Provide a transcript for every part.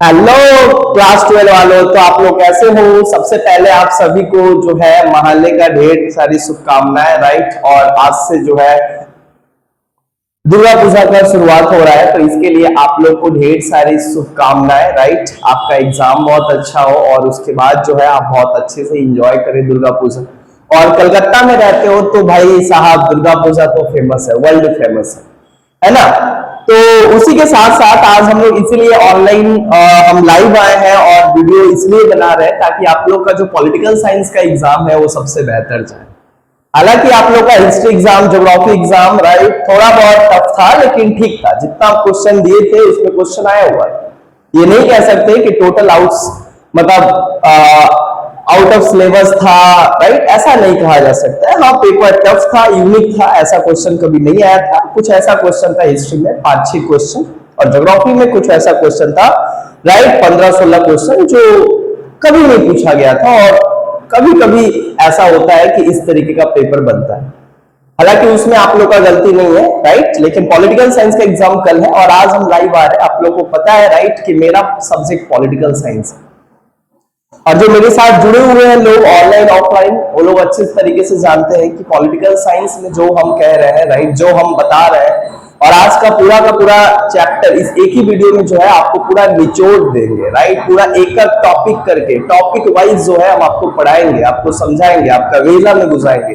Hello class 12 वालों, तो आप लोग कैसे हो। सबसे पहले आप सभी को जो है महल्ले का ढेर सारी शुभकामनाएं, राइट। और आज से जो है दुर्गा पूजा का शुरुआत हो रहा है, तो इसके लिए आप लोग को ढेर सारी शुभकामनाएं, राइट। आपका एग्जाम बहुत अच्छा हो और उसके बाद जो है आप बहुत अच्छे से एंजॉय करें दुर्गा पूजा। और कलकत्ता में रहते हो तो भाई साहब दुर्गा पूजा तो फेमस है, वर्ल्ड फेमस है ना। तो उसी के साथ साथ आज हम लोग इसीलिए ऑनलाइन हम लाइव आए हैं और वीडियो इसलिए बना रहे हैं ताकि आप लोग का जो पॉलिटिकल साइंस का एग्जाम है वो सबसे बेहतर जाए। हालांकि आप लोग का history exam, geography exam, right, थोड़ा बहुत टफ था लेकिन ठीक था। जितना क्वेश्चन दिए थे उसमें क्वेश्चन आया हुआ है। ये नहीं कह सकते कि टोटल आउट्स मतलब आउट ऑफ सिलेबस था, राइट, ऐसा नहीं कहा जा सकता है। हाँ, पेपर टफ था, यूनिक था, ऐसा क्वेश्चन कभी नहीं आया था। कुछ ऐसा क्वेश्चन था हिस्ट्री में 5-6 क्वेश्चन, और ज्योग्राफी में कुछ ऐसा क्वेश्चन था, राइट, 15-16 क्वेश्चन जो कभी नहीं पूछा गया था। और कभी कभी ऐसा होता है कि इस तरीके का पेपर बनता है, हालांकि उसमें आप लोग का गलती नहीं है, राइट। लेकिन पॉलिटिकल साइंस का एग्जाम कल है और आज हम लाइव आ रहे हैं। आप लोग को पता है, राइट, कि मेरा सब्जेक्ट पॉलिटिकल साइंस है और जो मेरे साथ जुड़े हुए हैं लोग ऑनलाइन ऑफलाइन, वो लोग अच्छे तरीके से जानते हैं कि पॉलिटिकल साइंस में जो हम कह रहे हैं, राइट, जो हम बता रहे हैं, और आज का पूरा चैप्टर इस एक ही वीडियो में जो है आपको पूरा निचोड़ देंगे, राइट। पूरा एक एक टॉपिक करके, टॉपिक वाइज जो है हम आपको पढ़ाएंगे, आपको समझाएंगे, आपका वेला में घुसाएंगे,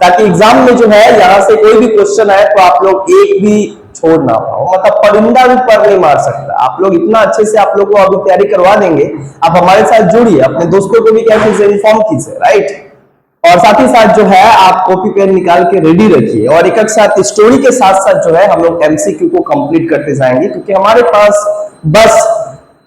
ताकि एग्जाम में जो है यहाँ से कोई भी क्वेश्चन आए तो आप लोग एक भी छोड़ ना पाओ। मतलब परिंदा भी पर नहीं मार सकता। आप लोग इतना अच्छे से आप लोग को अभी तैयारी करवा देंगे। आप हमारे साथ जुड़िए, अपने दोस्तों को भी क्या कीजिए, इन्फॉर्म कीजिए, राइट। और साथ ही साथ जो है आप कॉपी पेन निकाल के रेडी रखिए। और एक साथ स्टोरी के साथ साथ जो है हम लोग एमसीक्यू को कंप्लीट करते जाएंगे, क्योंकि हमारे पास बस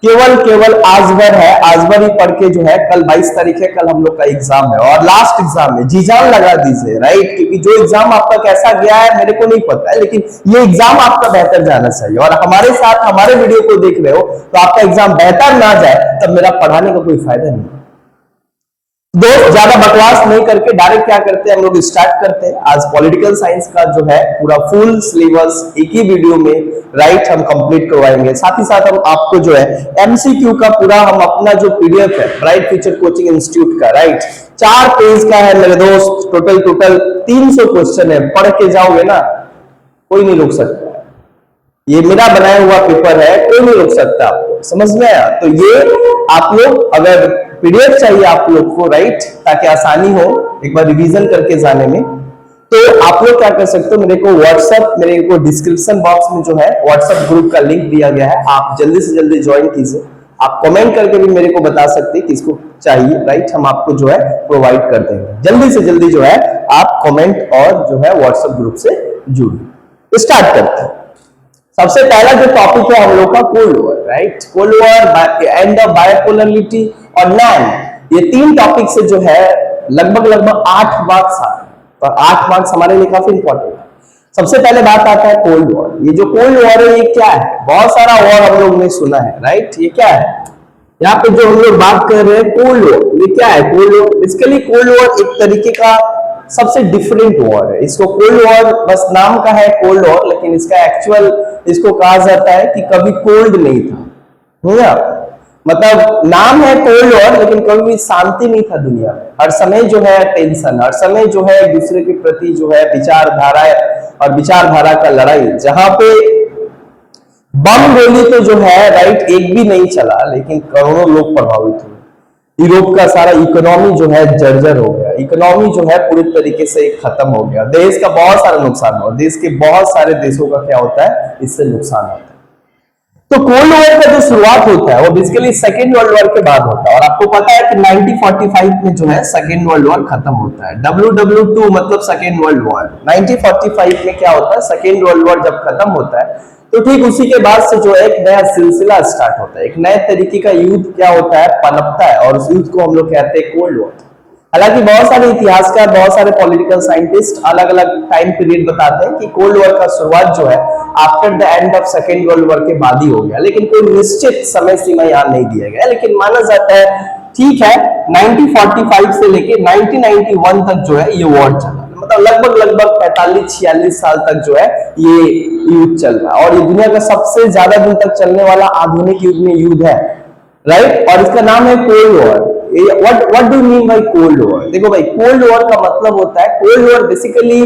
केवल आज भर है। आज भर ही पढ़ के जो है, कल 22 तारीख है, कल हम लोग का एग्जाम है और लास्ट एग्जाम है। जी जान लगा दीजिए, राइट, क्योंकि जो एग्जाम आपका कैसा गया है मेरे को नहीं पता है, लेकिन ये एग्जाम आपका बेहतर जाना चाहिए। और हमारे साथ हमारे वीडियो को देख रहे हो तो आपका एग्जाम बेहतर ना जाए तब मेरा पढ़ाने का कोई फायदा नहीं। दोस्त ज्यादा बकवास नहीं करके डायरेक्ट क्या करते हैं, हम लोग स्टार्ट करते हैं। आज पॉलिटिकल साइंस का जो है पूरा फुल सिलेबस एक ही वीडियो में, राइट, हम कंप्लीट करवाएंगे। साथ ही साथ हम आपको जो है एमसीक्यू का पूरा हम अपना जो पीडीएफ है, राइट, फ्यूचर कोचिंग इंस्टीट्यूट का, राइट, 4 पेज का है मेरे दोस्त। टोटल 300 क्वेश्चन है। पढ़ के जाओगे ना, कोई नहीं रोक सकता। ये मेरा बनाया हुआ पेपर है, कोई नहीं रोक सकता आपको। समझ में आया? तो ये आप लोग अगर पीडीएफ चाहिए आप लोग को, राइट, ताकि आसानी हो एक बार रिवीजन करके जाने में, तो आप लोग क्या कर सकते हो, मेरे को व्हाट्सएप, मेरे को डिस्क्रिप्शन बॉक्स में जो है व्हाट्सएप ग्रुप का लिंक दिया गया है, आप जल्दी से जल्दी ज्वाइन कीजिए। आप कमेंट करके भी मेरे को बता सकते हैं किसको चाहिए, राइट, हम आपको जो है प्रोवाइड कर देंगे। जल्दी से जल्दी जो है आप कमेंट और जो है व्हाट्सएप ग्रुप से जुड़िए। स्टार्ट करते हैं। सबसे पहला जो टॉपिक है हम लोग का cold war, right, cold war, end of bipolarity और नैन। ये 3 टॉपिक से जो है लगभग 8 मार्क्स आ रहे हैं, और 8 मार्क्स हमारे लिए काफी इंपॉर्टेंट है। सबसे पहले बात आता है कोल्ड वॉर। ये जो कोल्ड वॉर है ये क्या है? बहुत सारा वॉर हम लोग ने सुना है, राइट। ये क्या है? यहाँ पे जो हम लोग बात कर रहे हैं कोल्ड वॉर, ये क्या है? Cold war basically, cold war एक तरीके का सबसे डिफरेंट वॉर है। इसको कोल्ड वॉर बस नाम का है कोल्ड वॉर, लेकिन इसका एक्चुअल इसको कहा जाता है कि कभी कोल्ड नहीं था। मतलब नाम है कोल्ड वॉर, लेकिन कभी भी शांति नहीं था दुनिया में। हर समय जो है टेंशन, हर समय जो है एक दूसरे के प्रति जो है विचारधारा और विचारधारा का लड़ाई, जहां पे बम गोली तो जो है, राइट, एक भी नहीं चला, लेकिन करोड़ों लोग प्रभावित हुए। यूरोप का सारा इकोनॉमी जो है जर्जर हो गया। इकोनॉमी जो है पूरी तरीके से खत्म हो गया। देश का बहुत सारा नुकसान हुआ। देश के बहुत सारे देशों का क्या होता है, इससे नुकसान होता है। तो कोल्ड वॉर का जो शुरुआत होता है वो बेसिकली सेकेंड वर्ल्ड वॉर के बाद होता है। और आपको पता है कि 1945 में जो है सेकेंड वर्ल्ड वॉर खत्म होता है। WW2 मतलब सेकेंड वर्ल्ड वॉर। 1945 में क्या होता है, सेकेंड वर्ल्ड वॉर जब खत्म होता है तो ठीक उसी के बाद से जो एक नया सिलसिला स्टार्ट होता है। एक नए तरीके का युद्ध क्या होता है, पनपता है, और उस युद्ध को हम लोग कहते हैं कोल्ड वॉर। हालांकि बहुत सारे इतिहासकार, बहुत सारे पॉलिटिकल साइंटिस्ट अलग अलग टाइम पीरियड बताते हैं कि कोल्ड वॉर का शुरुआत जो है after the end of second world war के बाद ही हो गया, लेकिन कोई निश्चित समय सीमा यहाँ नहीं दिया गया। लेकिन माना जाता है, ठीक है, 1945 से लेके 1991 तक जो है ये वॉर चला। मतलब लगभग 45-46 साल तक जो है ये युद्ध चल रहा है। और ये दुनिया का सबसे ज्यादा दिन तक चलने वाला आधुनिक युद्ध में युद्ध है। राइट। और इसका नाम है cold war. What do mean by cold war? देखो भाई, कोल्ड वॉर का मतलब होता है, कोल्ड वॉर बेसिकली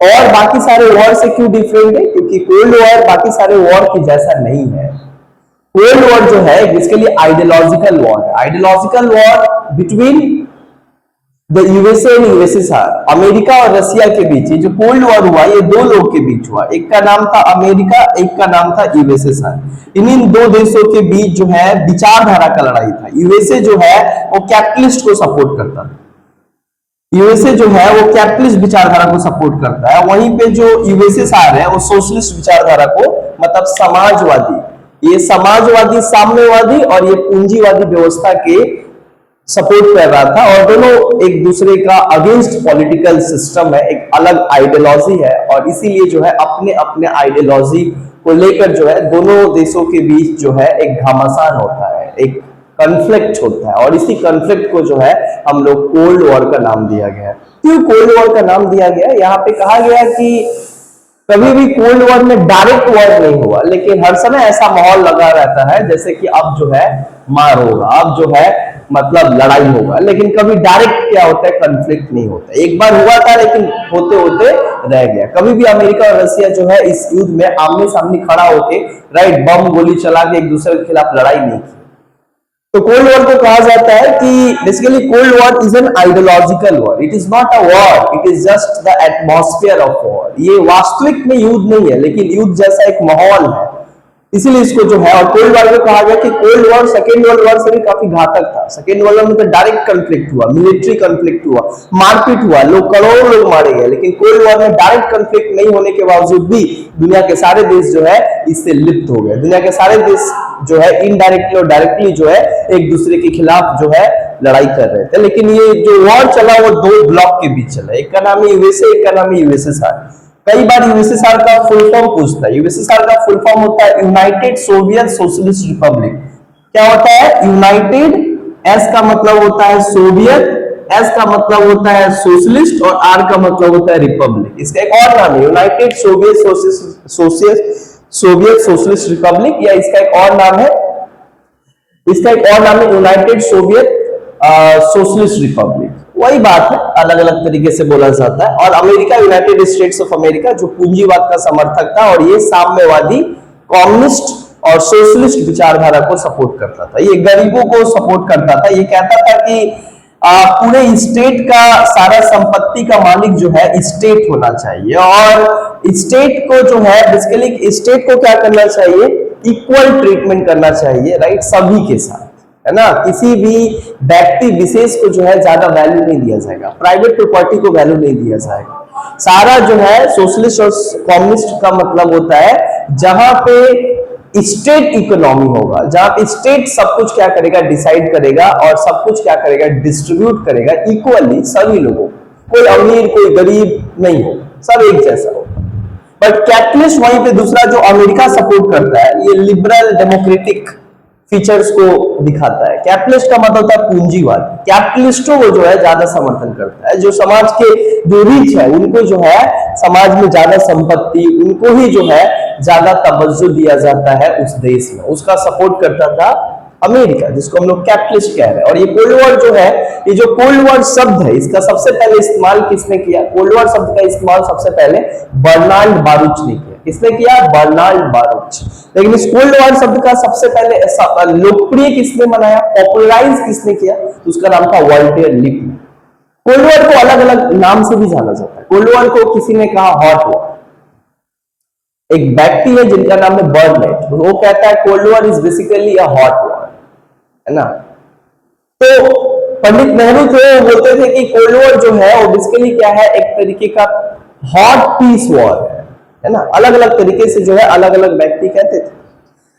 और बाकी सारे वॉर से क्यों डिफरेंट है? क्योंकि कोल्ड वॉर बाकी सारे वॉर के जैसा नहीं है। कोल्ड वॉर जो है बेसिकली आइडियोलॉजिकल वॉर है, ideological war between the USA and USSR, America और रसिया के बीच। ये जो कोल्ड वॉर हुआ ये दो लोग के बीच हुआ, एक का नाम था अमेरिका, एक का नाम था यूएसएसआर। इन दो देशों के बीच जो है विचारधारा का लड़ाई था। यूएसए जो है वो कैपिटलिस्ट को सपोर्ट करता था, यूएसए जो है वो कैपिटलिस्ट विचारधारा को सपोर्ट करता है, वहीं पे जो यूएसएसआर है वो सोशलिस्ट विचारधारा को, मतलब समाजवादी, ये समाजवादी, साम्यवादी और ये पूंजीवादी व्यवस्था के सपोर्ट कर रहा था। और दोनों एक दूसरे का अगेंस्ट पॉलिटिकल सिस्टम है, एक अलग आइडियोलॉजी है, और इसीलिए जो है अपने अपने आइडियोलॉजी को लेकर जो है दोनों देशों के बीच जो है एक घमासान होता है, एक कॉन्फ्लिक्ट होता है, और इसी कॉन्फ्लिक्ट को जो है हम लोग कोल्ड वॉर का नाम दिया गया है। क्यों कोल्ड वॉर का नाम दिया गया? यहाँ पे कहा गया कि कभी भी कोल्ड वॉर में डायरेक्ट वॉर नहीं हुआ, लेकिन हर समय ऐसा माहौल लगा रहता है जैसे कि अब जो है मार होगा, अब जो है मतलब लड़ाई होगा, लेकिन कभी डायरेक्ट क्या होता है, कॉन्फ्लिक्ट नहीं होता। एक बार हुआ था लेकिन होते होते रह गया। कभी भी अमेरिका और रसिया जो है इस युद्ध में आमने सामने खड़ा होके राइट बम गोली चला के एक दूसरे के खिलाफ लड़ाई नहीं की। तो कोल्ड वॉर को कहा जाता है कि basically cold war is an ideological war, it is not a war, it is just the atmosphere of war. ये वास्तविक में युद्ध नहीं है, लेकिन युद्ध जैसा एक माहौल है, इसीलिए इसको जो है। और कोल्ड वॉर को कहा गया कि cold war second world war से भी काफी घातक था। सेकेंड वर्ल्ड वॉर में तो डायरेक्ट कॉन्फ्लिक्ट हुआ, मिलिट्री कॉन्फ्लिक्ट हुआ, मारपीट हुआ, लोग करोड़ों लोग मारे गए, लेकिन कोल्ड वॉर में डायरेक्ट कॉन्फ्लिक्ट नहीं होने के बावजूद भी दुनिया के सारे देश जो है इससे लिप्त हो गए। दुनिया के सारे देश जो है इनडायरेक्टली और डायरेक्टली जो है एक दूसरे के खिलाफ जो है लड़ाई कर रहे थे। लेकिन ये जो वॉर चला वो दो ब्लॉक के बीच चला, एक का नाम है यूएसए, एक का नाम है यूएसएसआर। कई बार यूएसएसआर का फुल फॉर्म पूछता है, यूएसएसआर का फुल फॉर्म होता है यूनाइटेड सोवियत सोशलिस्ट रिपब्लिक। क्या होता है? यूनाइटेड, एस का मतलब होता है सोवियत, एस का मतलब होता है सोशलिस्ट और आर का मतलब होता है रिपब्लिक। इसका एक और नाम है यूनाइटेड सोवियत सोशलिस्ट रिपब्लिक, या इसका एक और नाम है, इसका एक और नाम है यूनाइटेड सोवियत सोशलिस्ट रिपब्लिक। वही बात है, अलग अलग तरीके से बोला जाता है। और America, United states of America, जो पूंजीवाद का समर्थक था और ये साम्यवादी, कम्युनिस्ट और सोशलिस्ट विचारधारा को सपोर्ट करता था। ये गरीबों को सपोर्ट करता था। ये कहता था कि पूरे स्टेट का सारा संपत्ति का मालिक जो है स्टेट होना चाहिए, और स्टेट को जो है बेसिकली स्टेट को क्या करना चाहिए, इक्वल ट्रीटमेंट करना चाहिए, राइट, सभी के साथ, है ना। किसी भी व्यक्ति विशेष को जो है ज्यादा वैल्यू नहीं दिया जाएगा, प्राइवेट प्रॉपर्टी को वैल्यू नहीं दिया जाएगा। सारा जो है सोशलिस्ट और कम्युनिस्ट का मतलब होता है जहां पे स्टेट इकोनॉमी होगा, जहां पे स्टेट सब कुछ क्या करेगा, डिसाइड करेगा, और सब कुछ क्या करेगा, डिस्ट्रीब्यूट करेगा इक्वली सभी लोगों, कोई अमीर कोई गरीब नहीं हो, सब एक जैसा हो। बट कैपिटलिस्ट वहीं पे दूसरा जो अमेरिका सपोर्ट करता है, ये लिबरल डेमोक्रेटिक फीचर्स को दिखाता है। कैपिटलिस्ट का मतलब होता है पूंजीवाद, कैपिटलिस्टों को जो है ज्यादा समर्थन करता है, जो समाज के जो रिच है उनको जो है समाज में ज्यादा संपत्ति, उनको ही जो है ज्यादा तवज्जो दिया जाता है उस देश में, उसका सपोर्ट करता था अमेरिका, जिसको हम लोग कैपिटलिस्ट कह रहे हैं। और ये कोल्ड वॉर जो है, ये जो कोल्ड वॉर शब्द है, इसका सबसे पहले इस्तेमाल किसने किया? कोल्ड वॉर शब्द का इस्तेमाल सबसे पहले बर्नार्ड बारूच ने किया। किसने किया? Bernard Baruch. लेकिन इस कोल्ड वॉर शब्द का सबसे पहले लोकप्रिय किसने बनाया, पॉपुलराइज किसने किया? तो उसका नाम था वॉल्टर लिप्पमैन। कोल्ड वॉर को अलग अलग नाम से भी जाना जाता है। कोल्ड वॉर को किसी ने कहा हॉट वॉर। एक व्यक्ति है जिनका नाम है बर्नेट, वो कहता है cold war is basically a hot war, है ना। तो पंडित नेहरू थे, वो बोलते थे कि कोल्ड वॉर जो है वो बेसिकली क्या है, एक तरीके का हॉट पीस वॉर है ना। अलग अलग तरीके से जो है अलग अलग व्यक्ति कहते थे।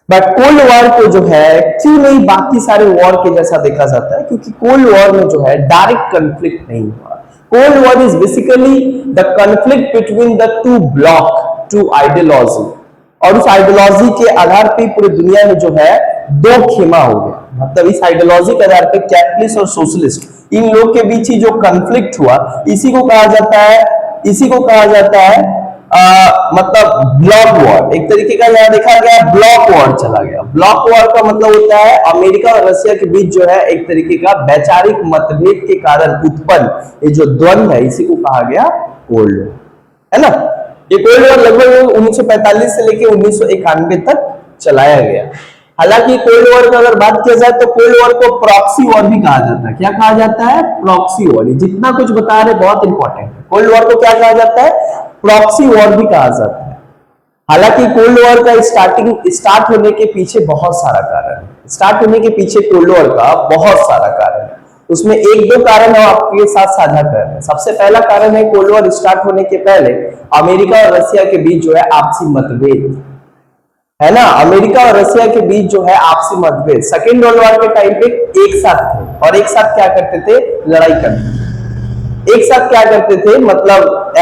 बट कोल्ड वॉर को जो है क्यों नहीं बाकी सारे वॉर के जैसा देखा जाता है? क्योंकि कोल्ड वॉर में जो है डायरेक्ट कॉन्फ्लिक्ट नहीं हुआ। Cold war is basically the conflict between the two bloc, two ideology, और उस आइडियोलॉजी के आधार पर पूरी दुनिया में जो है दो खेमा हो गया। मतलब इस आइडियोलॉजी के आधार पर कैपिटलिस्ट और सोशलिस्ट, इन लोग के बीच ही जो कॉन्फ्लिक्ट हुआ, इसी को कहा जाता है मतलब ब्लॉक वॉर, एक तरीके का यहाँ देखा गया ब्लॉक वॉर चला गया। ब्लॉक वॉर का मतलब होता है अमेरिका और रशिया के बीच जो है एक तरीके का वैचारिक मतभेद के कारण उत्पन्न ये जो द्वंद्व है, इसी को कहा गया कोल्ड वॉर, है ना। ये कोल्ड वॉर लगभग 1945 से लेकर 1991 तक चलाया गया। हालांकि कोल्ड वॉर का अगर बात किया जाए तो कोल्ड वॉर को प्रॉक्सी वॉर भी कहा जाता है। क्या कहा जाता है? Proxy war. जितना कुछ बता रहे बहुत इंपॉर्टेंट है। कोल्ड वॉर को क्या कहा जाता है? प्रॉक्सी वॉर भी कहा जाता है। हालांकि कोल्ड वॉर का स्टार्ट होने के पीछे बहुत सारा कारण है। स्टार्ट होने के पीछे कोल्ड वॉर का बहुत सारा कारण है। उसमें एक दो कारण हम आपके साथ साझा कर रहे हैं। सबसे पहला कारण है कोल्ड वॉर स्टार्ट होने के पहले अमेरिका और रशिया के बीच जो है आपसी मतभेद, है ना। अमेरिका और रशिया के बीच जो है आपसी मतभेद सेकेंड वर्ल्ड वॉर के टाइम पे एक साथ थे और एक साथ क्या करते थे? लड़ाई करते थे। एक साथ क्या करते थे? मतलब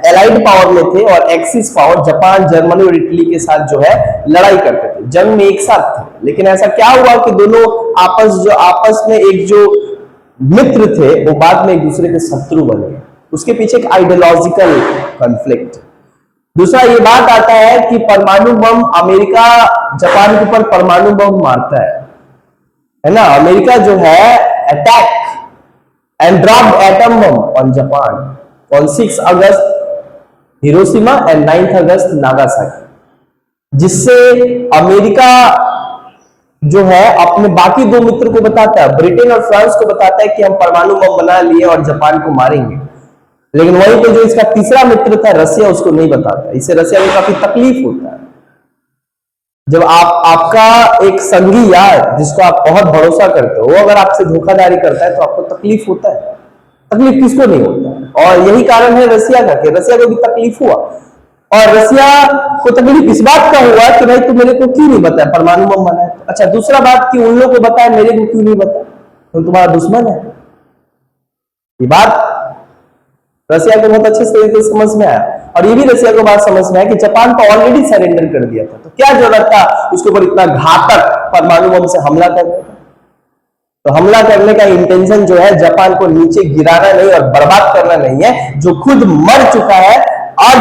एलाइड पावर में थे और एक्सिस पावर जापान, जर्मनी और इटली के साथ जो है लड़ाई करते थे, जंग में एक साथ थे। लेकिन ऐसा क्या हुआ कि दोनों आपस में एक जो मित्र थे वो बाद में एक दूसरे के शत्रु बन गए। उसके पीछे एक आइडियोलॉजिकल कॉन्फ्लिक्ट। दूसरा ये बात आता है कि परमाणु बम, अमेरिका जापान के ऊपर परमाणु बम मारता है ना। अमेरिका जो है attack and dropped atom bomb on Japan on 6 August Hiroshima and 9 August Nagasaki, जिससे अमेरिका जो है अपने बाकी दो मित्र को बताता है, ब्रिटेन और फ्रांस को बताता है कि हम परमाणु बम बना लिए और जापान को मारेंगे। लेकिन वहीं पे जो इसका तीसरा मित्र था रसिया, उसको नहीं बताता। इससे रसिया को काफी तकलीफ होता है। जब आपका एक संगी यार जिसको आप बहुत भरोसा करते हो, वो अगर आपसे धोखाधड़ी करता है तो आपको तकलीफ होता है। तकलीफ किसको नहीं होता? और यही कारण है रसिया का कि रसिया को भी तकलीफ हुआ। और रसिया को तकलीफ इस बात का हुआ कि भाई तू मेरे को क्यों नहीं बताया परमाणु बम बना है। अच्छा, दूसरा बात कि उन लोगों को बताया, मेरे को क्यों नहीं बताया? तो तुम्हारा दुश्मन है। ये बात रसिया को बहुत अच्छे तरीके से समझ में आया। और ये भी रसिया को बात समझ में आया कि जापान तो ऑलरेडी सरेंडर कर दिया था, तो क्या जरूरत था उसके ऊपर इतना घातक परमाणु बम से हमला करने का। तो हमला करने का इंटेंशन जो है जापान को नीचे गिराना नहीं और बर्बाद करना नहीं है। जो खुद मर चुका है और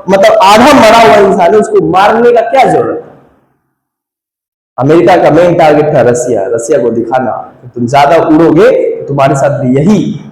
मतलब आधा मरा हुआ इंसान है, उसको मारने का क्या जरूरत है। अमेरिका का मेन टारगेट था रसिया को दिखाना कि तुम ज्यादा उड़ोगे तो तुम्हारे साथ भी यही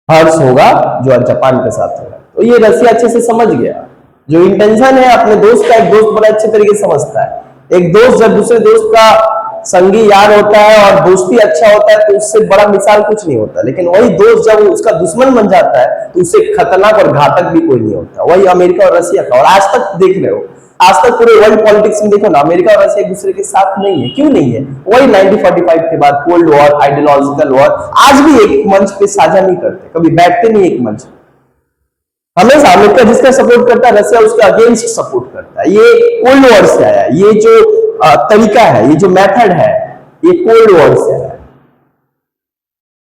हर्ष होगा जो जापान के साथ होगा। तो ये रसिया अच्छे से समझ गया जो इंटेंशन है अपने दोस्त का। एक दोस्त बड़ा अच्छे तरीके से समझता है। एक दोस्त जब दूसरे दोस्त का संगी यार होता है और दोस्ती अच्छा होता है तो उससे बड़ा मिसाल कुछ नहीं होता। लेकिन वही दोस्त जब उसका दुश्मन बन जाता है तो उससे खतरनाक और घातक भी कोई नहीं होता। वही अमेरिका और रसिया का। और आज तक देख रहे हो, आज तक पूरे वर्ल्ड पॉलिटिक्स में देखो ना, अमेरिका और रसिया एक दूसरे के साथ नहीं है। क्यों नहीं है? वही 1945 के बाद कोल्ड वॉर, आइडियोलॉजिकल वॉर, आज भी एक मंच पे साझा नहीं करते, कभी बैठते नहीं एक मंच। हमेशा अमेरिका जिसका सपोर्ट करता है, रसिया उसके अगेंस्ट सपोर्ट करता है। ये कोल्ड वॉर से आया। ये जो तरीका है, ये जो मेथड है, ये कोल्ड वॉर से आया।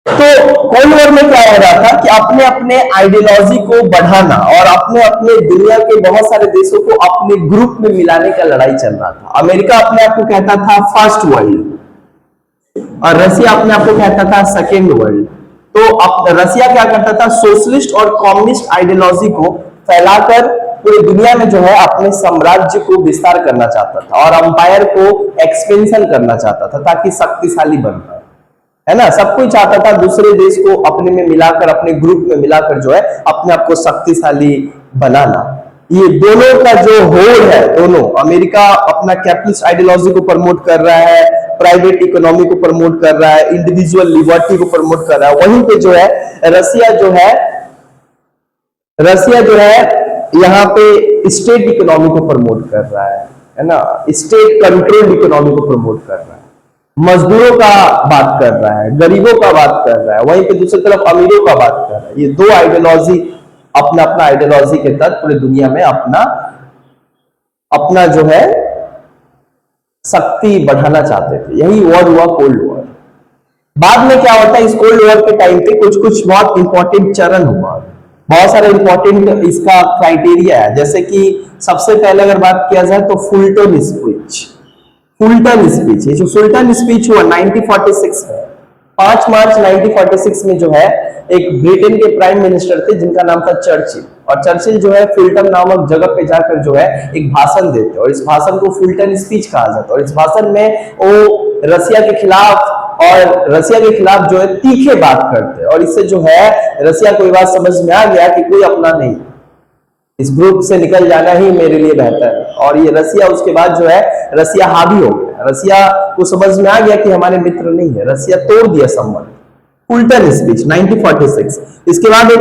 तो कोल्ड वॉर में क्या हो रहा था कि अपने अपने आइडियोलॉजी को बढ़ाना और अपने अपने दुनिया के बहुत सारे देशों को अपने ग्रुप में मिलाने का लड़ाई चल रहा था। अमेरिका अपने आप को कहता था फर्स्ट वर्ल्ड और रसिया अपने आप को कहता था सेकेंड वर्ल्ड। तो अब रसिया क्या करता था? सोशलिस्ट और कम्युनिस्ट आइडियोलॉजी को फैलाकर पूरी दुनिया में जो है अपने साम्राज्य को विस्तार करना चाहता था और अंपायर को एक्सपेंशन करना चाहता था ताकि शक्तिशाली बन पाए, है ना। सब कोई चाहता था दूसरे देश को अपने में मिलाकर, अपने ग्रुप में मिलाकर जो है अपने आप को शक्तिशाली बनाना। ये दोनों का जो होड़ है, दोनों, अमेरिका अपना कैपिटलिस्ट आइडियोलॉजी को प्रमोट कर रहा है, प्राइवेट इकोनॉमी को प्रमोट कर रहा है, इंडिविजुअल लिबर्टी को प्रमोट कर रहा है। वहीं पे जो है रसिया जो है यहाँ पे स्टेट इकोनॉमी को प्रमोट कर रहा है ना, स्टेट कंट्रोल्ड इकोनॉमी को प्रमोट कर रहा है, मजदूरों का बात कर रहा है, गरीबों का बात कर रहा है, वहीं पे दूसरी तरफ अमीरों का बात कर रहा है। ये दो आइडियोलॉजी अपना अपना आइडियोलॉजी के तहत पूरी दुनिया में अपना जो है शक्ति बढ़ाना चाहते थे। यही वॉर हुआ, कोल्ड वॉर। बाद में क्या होता है, इस कोल्ड वॉर के टाइम पे कुछ कुछ बहुत इंपॉर्टेंट चरण हुआ, बहुत सारे इंपॉर्टेंट इसका क्राइटेरिया है। जैसे कि सबसे पहले अगर बात किया जाए तो फुलटन स्पीच। ये जो फुलटन स्पीच हुआ 1946 में, 5 मार्च 1946 में जो है एक ब्रिटेन के प्राइम मिनिस्टर थे जिनका नाम था चर्चिल, और चर्चिल जो है फुलटन नामक जगह पे जाकर जो है एक भाषण देते, और इस भाषण को फुलटन स्पीच कहा जाता है। और इस भाषण में वो रसिया के खिलाफ जो है तीखे बात करते हैं, और इससे जो है रसिया को ये बात समझ में आ गया कि कोई अपना नहीं, इस ग्रुप से निकल जाना ही मेरे लिए बेहतर है। और ये रसिया उसके बाद जो है रसिया हावी हो गया, रसिया को समझ में आ गया कि हमारे मित्र नहीं है, रसिया तोड़ दिया संबंध। Fulton speech 1946। इसके बाद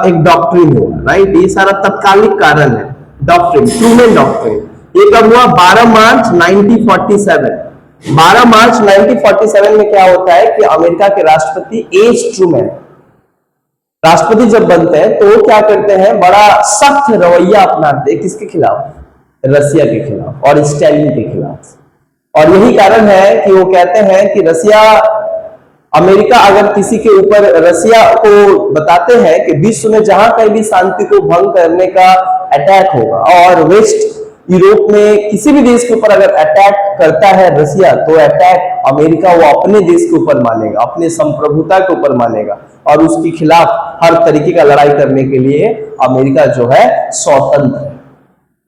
एक डॉक्ट्रिन हुआ, राइट, ये सारा तत्कालिक कारण है। डॉक्ट्रिन, ट्रूमैन डॉक्ट्रिन, ये कब हुआ? 12 मार्च 1947। 12 मार्च 1947 में क्या होता है कि अमेरिका के राष्ट्रपति एच ट्रूमैन राष्ट्रपति जब बनते हैं तो वो क्या करते हैं, बड़ा सख्त रवैया अपनाते हैं, किसके खिलाफ? रसिया के खिलाफ और स्टालिन के खिलाफ। और यही कारण है कि वो कहते हैं कि अमेरिका अगर किसी के ऊपर, रसिया को बताते हैं कि विश्व में जहां कहीं भी शांति को भंग करने का अटैक होगा और वेस्ट यूरोप में किसी भी देश के ऊपर अगर अटैक करता है रसिया, तो अटैक अमेरिका वो अपने देश के ऊपर मानेगा, अपने संप्रभुता के ऊपर मानेगा, और उसके खिलाफ हर तरीके का लड़ाई करने के लिए अमेरिका जो है स्वतंत्र है।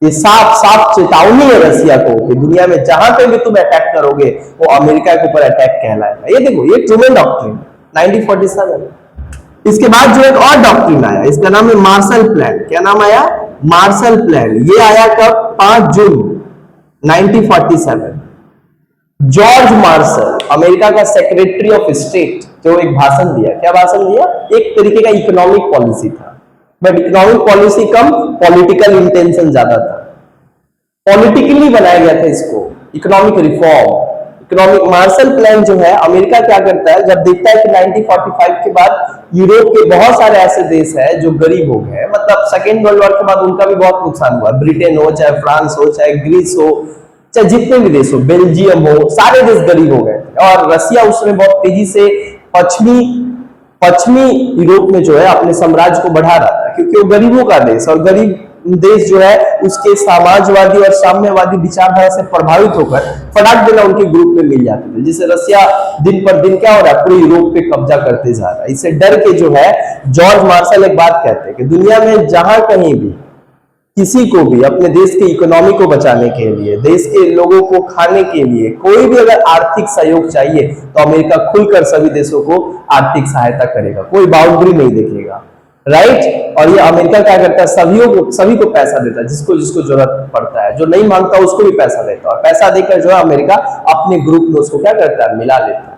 ये साफ साफ चेतावनी है रसिया को कि दुनिया में जहां पे भी तुम अटैक करोगे वो अमेरिका के ऊपर अटैक कहलाएगा। ये देखो, ये ट्रूमैन डॉक्ट्रिन 1947। इसके बाद जो एक और डॉक्ट्रिन आया, इसका नाम है मार्शल प्लान। क्या नाम आया? Marshall plan. ये आया कब? 5 जून 1947। जॉर्ज मार्शल, अमेरिका का सेक्रेटरी ऑफ स्टेट, जो एक भाषण दिया। क्या भाषण दिया? एक तरीके का इकोनॉमिक पॉलिसी था, but economic policy come, political intention ज्यादा था। पॉलिटिकली बनाया गया था इसको, economic reform. Economic Marshall plan जो है, अमेरिका क्या करता है, जब देखता है कि 1945 के बाद यूरोप के बहुत सारे ऐसे देश हैं जो गरीब हो गए, मतलब सेकेंड वर्ल्ड वॉर के बाद उनका भी बहुत नुकसान हुआ, ब्रिटेन हो, चाहे फ्रांस हो, चाहे ग्रीस हो, चाहे जितने भी देश हो, बेल्जियम हो, सारे देश गरीब हो गए। और रसिया उसमें बहुत तेजी से पश्चिमी यूरोप में जो है अपने साम्राज्य को बढ़ा रहा था, क्योंकि वो गरीबों का देश, और गरीब देश जो है उसके समाजवादी और साम्यवादी विचारधारा से प्रभावित होकर फटाक देना उनके ग्रुप में मिल जाते थे, जिससे रसिया दिन पर दिन क्या हो रहा है, पूरे यूरोप पे कब्जा करते जा रहा है। इससे डर के जो है जॉर्ज मार्शल एक बात कहते हैं कि दुनिया में जहां कहीं भी किसी को भी अपने देश की इकोनॉमी को बचाने के लिए, देश के लोगों को खाने के लिए कोई भी अगर आर्थिक सहयोग चाहिए तो अमेरिका खुलकर सभी देशों को आर्थिक सहायता करेगा, कोई बाउंड्री नहीं देखेगा, राइट। और ये अमेरिका क्या करता है, सभी को पैसा देता है, जिसको जिसको जरूरत पड़ता है, जो नहीं मांगता उसको भी पैसा देता है, और पैसा देकर जो है अमेरिका अपने ग्रुप में उसको क्या करता है, मिला लेता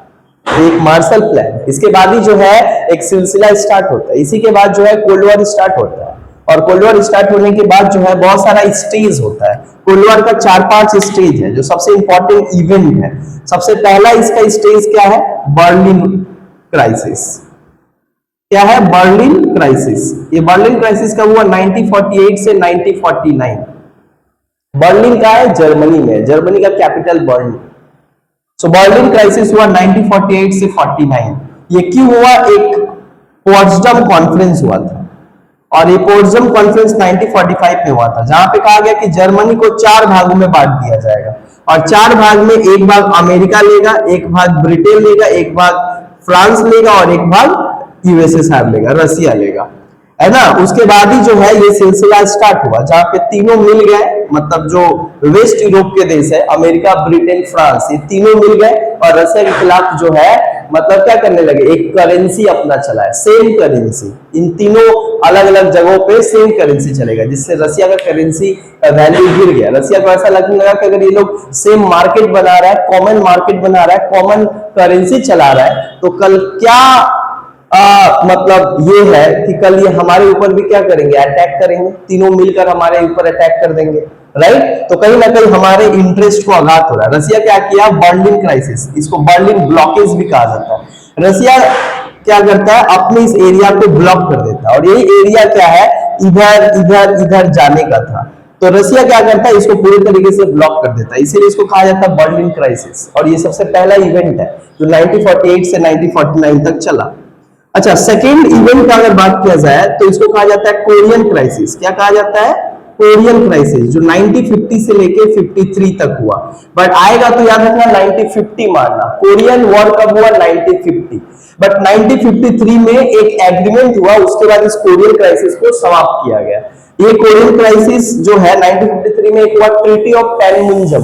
है। एक मार्शल प्लान। इसके बाद ही जो है एक सिलसिला स्टार्ट होता है। इसी के बाद जो है कोल्ड वॉर स्टार्ट होता है, और कोल्ड वॉर स्टार्ट होने के बाद जो है बहुत सारा स्टेज होता है। कोल्ड वॉर का 4-5 स्टेज है जो सबसे इंपॉर्टेंट इवेंट है। सबसे पहला इसका स्टेज क्या है, बर्लिन क्राइसिस। क्या है, बर्लिन क्राइसिस। ये बर्लिन क्राइसिस कब हुआ, 1948 से 1949। बर्लिन का है, जर्मनी में, जर्मनी का कैपिटल बर्लिन। सो बर्लिन क्राइसिस हुआ 1948 से 49। ये क्यों हुआ, एक पोट्सडम कॉन्फ्रेंस हुआ था, और ये पोट्सडम कॉन्फ्रेंस 1945 में हुआ था, जहां पे कहा गया कि जर्मनी को 4 भागों में बांट दिया जाएगा, और 4 भाग में एक भाग अमेरिका लेगा, एक भाग ब्रिटेन लेगा, एक भाग फ्रांस लेगा, और एक भाग यूएसएसआर लेगा, रसिया लेगा, है ना। उसके बाद ही जो है ये सिलसिला स्टार्ट हुआ, जहां पे तीनों मिल गए, मतलब जो वेस्ट यूरोप के देश है, अमेरिका, ब्रिटेन, फ्रांस, ये तीनों मिल गए और रसिया के खिलाफ जो है मतलब क्या करने लगे, एक करेंसी अपना चला है, सेम करेंसी। इन तीनों अलग अलग जगहों पे सेम करेंसी चलेगा, जिससे रसिया का करेंसी का वैल्यू गिर गया। रसिया को ऐसा लगने लगा कि अगर ये लोग सेम मार्केट बना रहा है, कॉमन मार्केट बना रहा है, कॉमन करेंसी चला रहा है, तो कल क्या मतलब ये है कि कल ये हमारे ऊपर भी क्या करेंगे, अटैक करेंगे, तीनों मिलकर हमारे ऊपर अटैक कर देंगे, राइट। तो कहीं ना कहीं हमारे इंटरेस्ट को आघात हो रहा है। रसिया क्या किया, बर्लिन क्राइसिस, इसको बर्लिन ब्लॉकेज भी कहा जाता है। रसिया क्या करता है, अपने इस एरिया को ब्लॉक कर देता है, और यही एरिया क्या है, इधर इधर इधर जाने का था, तो रसिया क्या करता है, इसको पूरी तरीके से ब्लॉक कर देता है, इसीलिए इसको कहा जाता है बर्लिन क्राइसिस। और ये सबसे पहला इवेंट है जो 1948 से 1949 तक चला। अच्छा, सेकेंड इवेंट का अगर बात किया जाए तो इसको कहा जाता है कोरियन क्राइसिस। क्या कहा जाता है, कोरियन क्राइसिस जो 1950 से लेके 53 तक हुआ, बट आएगा तो याद रखना 1950 मानना। कोरियन वॉर कब हुआ? 1950, बट 1953 में एक एग्रीमेंट हुआ, उसके बाद इस कोरियन क्राइसिस को समाप्त किया गया। ये कोरियन क्राइसिस जो है 1953 में एक हुआ ट्रीटी ऑफ पैनमुंजम।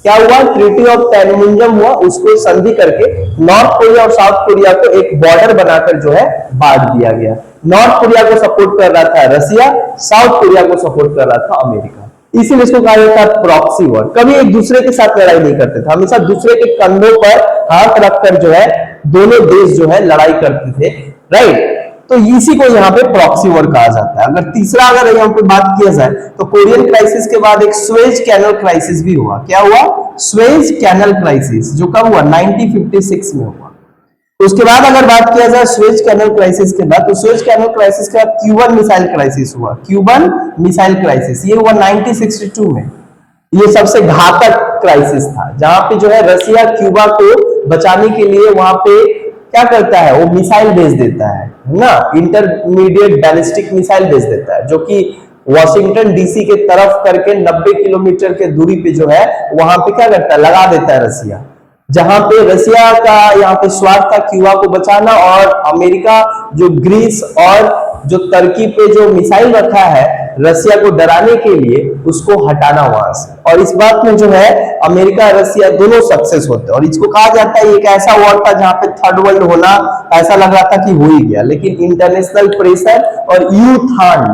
क्या हुआ? ट्रीटी ऑफ पैनमुंजम हुआ, उसको संधि करके नॉर्थ कोरिया और साउथ कोरिया को एक बॉर्डर बनाकर जो है बांट दिया गया। नॉर्थ कोरिया को सपोर्ट कर रहा था रसिया, साउथ कोरिया को सपोर्ट कर रहा था अमेरिका। इसीलिए इसको कहा जाता है प्रॉक्सी वॉर। कभी एक दूसरे के साथ लड़ाई नहीं करते थे, हमेशा दूसरे के कंधों पर हाथ रखकर जो है दोनों देश जो है लड़ाई करते थे, राइट। तो इसी को यहाँ पे प्रॉक्सी वॉर कहा जाता है। अगर तीसरा अगर यहाँ पे बात किया जाए तो कोरियन क्राइसिस के बाद एक स्वेज कैनल क्राइसिस भी हुआ। क्या हुआ? स्वेज कैनल क्राइसिस, जो कब हुआ? 1956 में हुआ। उसके बाद अगर बात किया जाए स्वेज कैनल क्राइसिस के बाद, तो स्वेज कैनल क्राइसिस के बाद क्यूबन मिसाइल क्राइसिस हुआ। क्यूबन मिसाइल क्राइसिस ये हुआ 1962 में। ये सबसे घातक क्राइसिस था, जहां पे जो है रसिया क्यूबा को बचाने के लिए वहां पे क्या करता है, वो मिसाइल भेज देता है ना, इंटरमीडिएट बैलिस्टिक मिसाइल भेज देता है, जो कि वॉशिंगटन डीसी के तरफ करके 90 किलोमीटर के दूरी पे जो है वहां पे क्या करता है, लगा देता है रसिया। जहां पे रसिया का यहाँ पे स्वार्थ था क्यूबा को बचाना, और अमेरिका जो ग्रीस और जो तुर्की पे जो मिसाइल रखा है रसिया को डराने के लिए, उसको हटाना वहां से। और इस बात में जो है अमेरिका रसिया दोनों सक्सेस होते हैं। और इसको कहा जाता है एक ऐसा वॉर था जहां पे थर्ड वर्ल्ड होना ऐसा लग रहा था कि हो ही गया, लेकिन इंटरनेशनल प्रेशर और यूथांड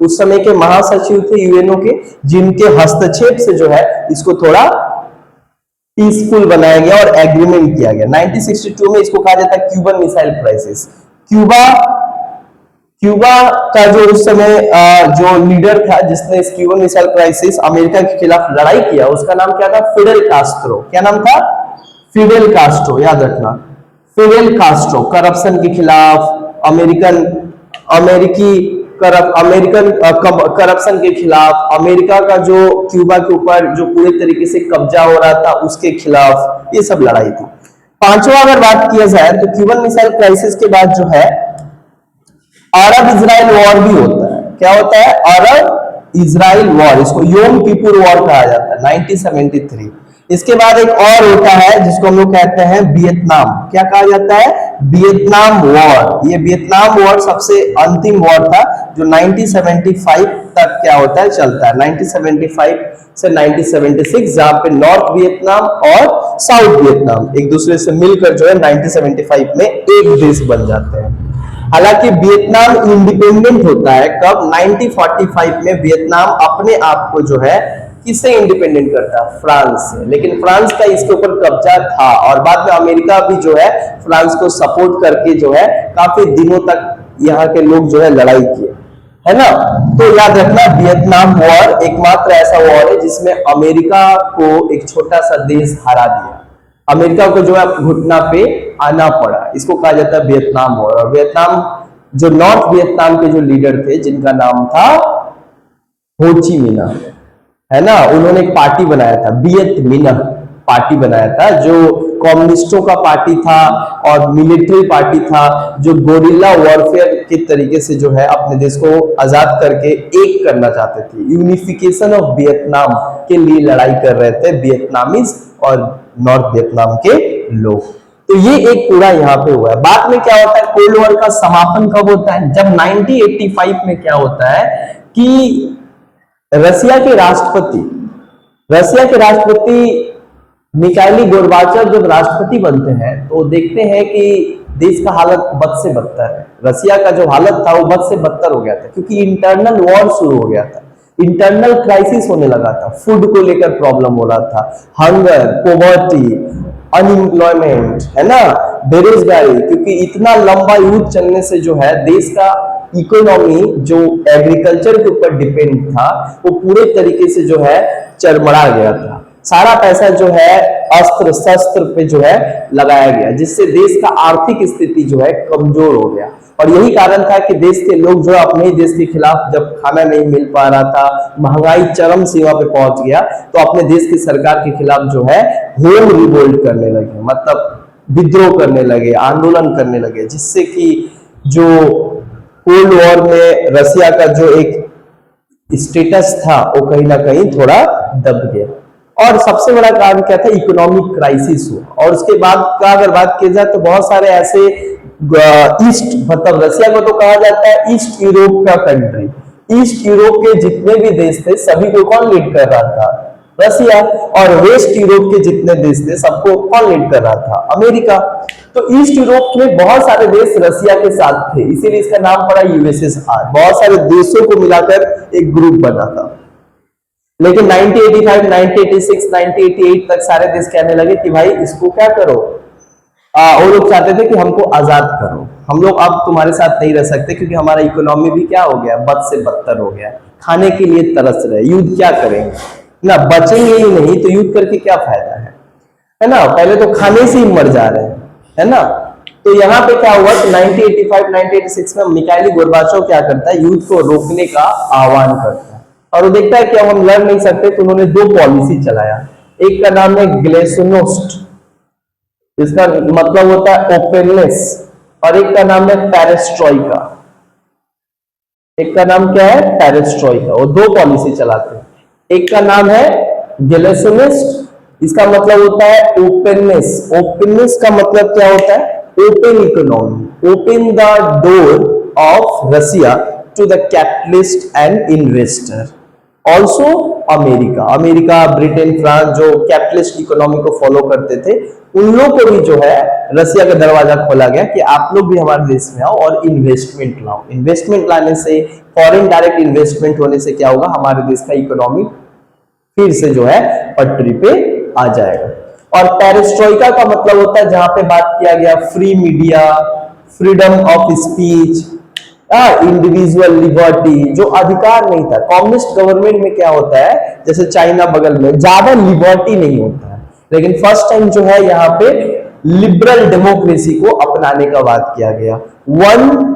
उस समय के महासचिव थे यूएनओ के, जिनके हस्तक्षेप से जो है इसको थोड़ा पीसफुल बनाया गया और एग्रीमेंट किया गया। 1962 में इसको कहा जाता है क्यूबन मिसाइल क्राइसिस। क्यूबा का जो उस समय जो लीडर था जिसने इस क्यूबन मिसाइल क्राइसिस अमेरिका के खिलाफ लड़ाई किया, उसका नाम क्या था? फिडेल कास्ट्रो। क्या नाम था? फिडेल कास्ट्रो, याद रखना, फिडेल कास्ट्रो। करप्शन के खिलाफ, अमेरिकन करप्शन के खिलाफ, अमेरिका का जो क्यूबा के ऊपर जो पूरे तरीके से कब्जा हो रहा था उसके खिलाफ, ये सब लड़ाई थी। पांचवा अगर बात किया जाए तो क्यूबन मिसाइल क्राइसिस के बाद जो है अरब इजराइल वॉर भी होता है। क्या होता है? अरब इजराइल वॉर, इसको योम किपुर वॉर कहा जाता है, 1973। इसके बाद एक और होता है जिसको हम लोग कहते हैं वियतनाम। क्या कहा जाता है? Vietnam war. ये वियतनाम वॉर सबसे अंतिम वॉर था जो 1975 तक क्या होता है, चलता है। 1975 से 1976, जहां पे नॉर्थ वियतनाम और साउथ वियतनाम एक दूसरे से मिलकर जो है 1975 में एक देश बन जाते हैं। हालांकि वियतनाम इंडिपेंडेंट होता है कब? 1945 में वियतनाम अपने आप को जो है किससे इंडिपेंडेंट करता है? फ्रांस से। लेकिन फ्रांस का इसके ऊपर कब्जा था, और बाद में अमेरिका भी जो है फ्रांस को सपोर्ट करके जो है काफी दिनों तक यहाँ के लोग जो है लड़ाई किए, है ना। तो याद रखना वियतनाम वॉर एकमात्र ऐसा वॉर है जिसमें अमेरिका को एक छोटा सा देश हरा दिया, अमेरिका को जो है घुटना पे आना पड़ा। इसको कहा जाता है वियतनाम वॉर। और वियतनाम जो नॉर्थ वियतनाम के जो लीडर थे जिनका नाम था हो ची मिन्ह, है ना, उन्होंने एक पार्टी बनाया था, वियत मिन्ह पार्टी बनाया था, जो कम्युनिस्टों का पार्टी था और मिलिट्री पार्टी था, जो गोरिल्ला वॉरफेयर के तरीके से जो है अपने देश को आजाद करके एक करना चाहते थे। यूनिफिकेशन ऑफ वियतनाम के लिए लड़ाई कर रहे थे वियतनामीज और नॉर्थ वियतनाम के लोग। तो ये एक पूरा यहाँ पे हुआ है। बाद में क्या होता है, कोल्ड वॉर का समापन कब होता है? जब 1985 में क्या होता है कि रसिया के राष्ट्रपति मिखाइल गोर्बाचोव जब राष्ट्रपति बनते हैं तो देखते हैं कि देश का हालत बद से बदतर है। रसिया का जो हालत था वो बद से बदतर हो गया था, क्योंकि इंटरनल वॉर शुरू हो गया था, इंटरनल क्राइसिस होने लगा था, फूड को लेकर प्रॉब्लम हो रहा था, हंगर, पॉवर्टी, अनएम्प्लॉयमेंट, है ना, बेरोजगारी। क्योंकि इतना लंबा युद्ध चलने से जो है देश का इकोनॉमी जो एग्रीकल्चर के ऊपर डिपेंड था वो पूरे तरीके से जो है चरमरा गया था। सारा पैसा जो है अस्त्र शस्त्र पे जो है लगाया गया, जिससे देश का आर्थिक स्थिति जो है कमजोर हो गया। और यही कारण था कि देश के लोग जो अपने ही देश के खिलाफ, जब खाना नहीं मिल पा रहा था, महंगाई चरम सीमा पे पहुंच गया, तो अपने देश की सरकार के खिलाफ जो है होम रिवोल्ट करने लगे, मतलब विद्रोह करने लगे, आंदोलन करने लगे, जिससे कि जो कोल्ड वॉर में रसिया का जो एक स्टेटस था वो कहीं ना कहीं थोड़ा दब गया। और सबसे बड़ा कारण क्या था, इकोनॉमिक क्राइसिस हुआ। और उसके बाद का अगर बात की जाए तो बहुत सारे ऐसे ईस्ट, मतलब रसिया को तो कहा जाता है ईस्ट यूरोप का कंट्री, ईस्ट यूरोप के जितने भी देश थे सभी को कौन लीड कर रहा था, रसिया। और वेस्ट यूरोप के जितने देश थे सबको कौन लीड कर रहा था, अमेरिका। तो ईस्ट यूरोप में बहुत सारे देश रसिया के साथ थे, इसीलिए इसका नाम पड़ा यूएसएसआर। बहुत सारे देशों को मिलाकर एक ग्रुप बना था। लेकिन 1985, 1986, 1988 तक सारे देश कहने लगे कि भाई इसको क्या करो, वो लोग चाहते थे कि हमको आजाद करो, हम लोग अब तुम्हारे साथ नहीं रह सकते क्योंकि हमारा इकोनॉमी भी क्या हो गया, बद से बदतर हो गया, खाने के लिए तरस रहे, युद्ध क्या करेंगे ना, बचेंगे ही नहीं तो युद्ध करके क्या फायदा है ना, पहले तो खाने से ही मर जा रहे हैं, है ना। तो यहाँ पे क्या हुआ कि 1985, 1986 में मिखाइल गोर्बाचोव क्या करता है, युद्ध को रोकने का आह्वान करता है और वो देखता है कि अब हम लड़ नहीं सकते, तो उन्होंने दो पॉलिसी चलाया। एक का नाम है ग्लेसोनोस्ट, इसका मतलब होता है ओपननेस, और एक का नाम है पेरेस्ट्रोइका। एक का नाम क्या है, पेरेस्ट्रोइका। वो दो पॉलिसी चलाते हैं। एक का नाम है ग्लेसोनिस्ट, इसका मतलब होता है ओपननेस। ओपननेस का मतलब क्या होता है, open economy, open the door of Russia to the capitalist and investor, also America. America, Britain, France जो कैपिटलिस्ट इकोनॉमी को फॉलो करते थे, उन लोग को भी जो है रसिया का दरवाजा खोला गया कि आप लोग भी हमारे देश में आओ और इन्वेस्टमेंट लाओ। इन्वेस्टमेंट लाने से, फॉरेन डायरेक्ट इन्वेस्टमेंट होने से क्या होगा, हमारे देश का इकोनॉमी फिर से जो है पटरी पे आ जाएगा। और पेरेस्ट्रोइका का मतलब होता है जहां पे बात किया गया free media, freedom of speech, individual liberty, जो अधिकार नहीं था। कम्युनिस्ट गवर्नमेंट में क्या होता है, जैसे चाइना बगल में, ज्यादा लिबर्टी नहीं होता है, लेकिन फर्स्ट टाइम जो है यहाँ पे लिबरल डेमोक्रेसी को अपनाने का बात किया गया। वन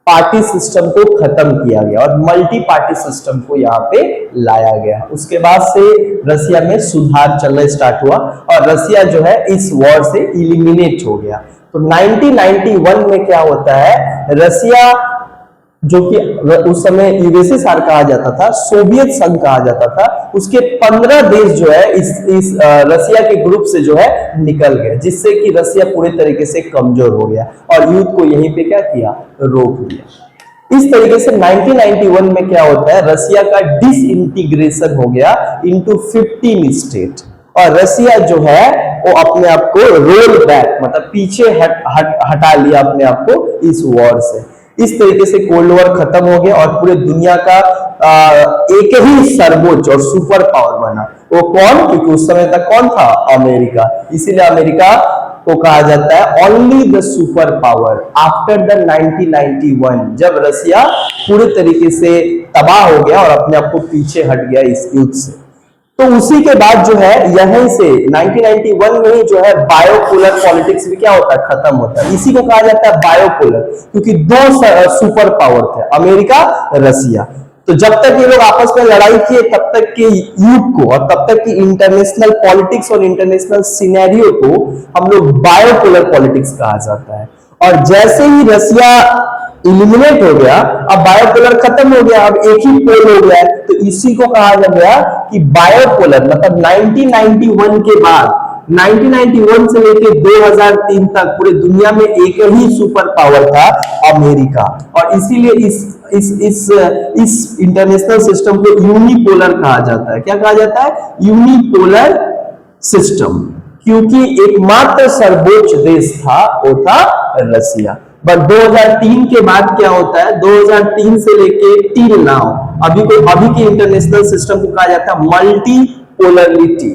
पार्टी सिस्टम को खत्म किया गया और मल्टी पार्टी सिस्टम को यहाँ पे लाया गया। उसके बाद से रसिया में सुधार चलना स्टार्ट हुआ और रसिया जो है इस वॉर से इलिमिनेट हो गया। तो 1991 में क्या होता है, रसिया जो कि उस समय यूएसएसआर कहा जाता था, सोवियत संघ कहा जाता था, उसके 15 देश जो है इस रसिया के ग्रुप से जो है निकल गए, जिससे कि रसिया पूरे तरीके से कमजोर हो गया और युद्ध को यहीं पे क्या किया, रोक दिया। इस तरीके से 1991 में क्या होता है, रसिया का डिसइंटीग्रेशन हो गया इनटू 15 स्टेट और रसिया जो है वो अपने आप को रोल बैक, मतलब पीछे हटा लिया अपने आप को इस वॉर से। इस तरीके से कोल्ड वॉर खत्म हो गया और पूरे दुनिया का एक ही सर्वोच्च और सुपर पावर बना। वो कौन, क्योंकि उस समय तक कौन था, अमेरिका। इसीलिए अमेरिका को कहा जाता है only the super power after the 1991, जब रसिया पूरे तरीके से तबाह हो गया और अपने आप को पीछे हट गया इस युद्ध से। तो उसी के बाद जो है यहीं से 1991 में ही जो है बायोपोलर पॉलिटिक्स भी क्या होता है, खत्म होता है। इसी को कहा जाता है बायोपोलर, क्योंकि दो सुपर पावर थे, अमेरिका, रसिया। तो जब तक ये लोग आपस में लड़ाई किए तब तक के युग को और तब तक की इंटरनेशनल पॉलिटिक्स और इंटरनेशनल सिनेरियो को हम लोग बायोपोलर पॉलिटिक्स कहा जाता है। और जैसे ही रसिया इलिमिनेट हो गया, अब बायोपोलर खत्म हो गया, अब एक ही पोल हो गया, तो इसी को कहा गया कि बायोपोलर, मतलब 1991 के बाद 1991 से लेकर 2003 तक पूरे दुनिया में एक ही सुपर पावर था, अमेरिका। और इसीलिए इस इंटरनेशनल सिस्टम को यूनिपोलर कहा जाता है। क्या कहा जाता है, यूनिपोलर सिस्टम, क्योंकि एकमात्र सर्वोच्च देश था वो था रसिया। बट 2003 के बाद क्या होता है, 2003 से लेके टिल नाउ अभी की इंटरनेशनल सिस्टम को कहा जाता है मल्टी पोलरिटी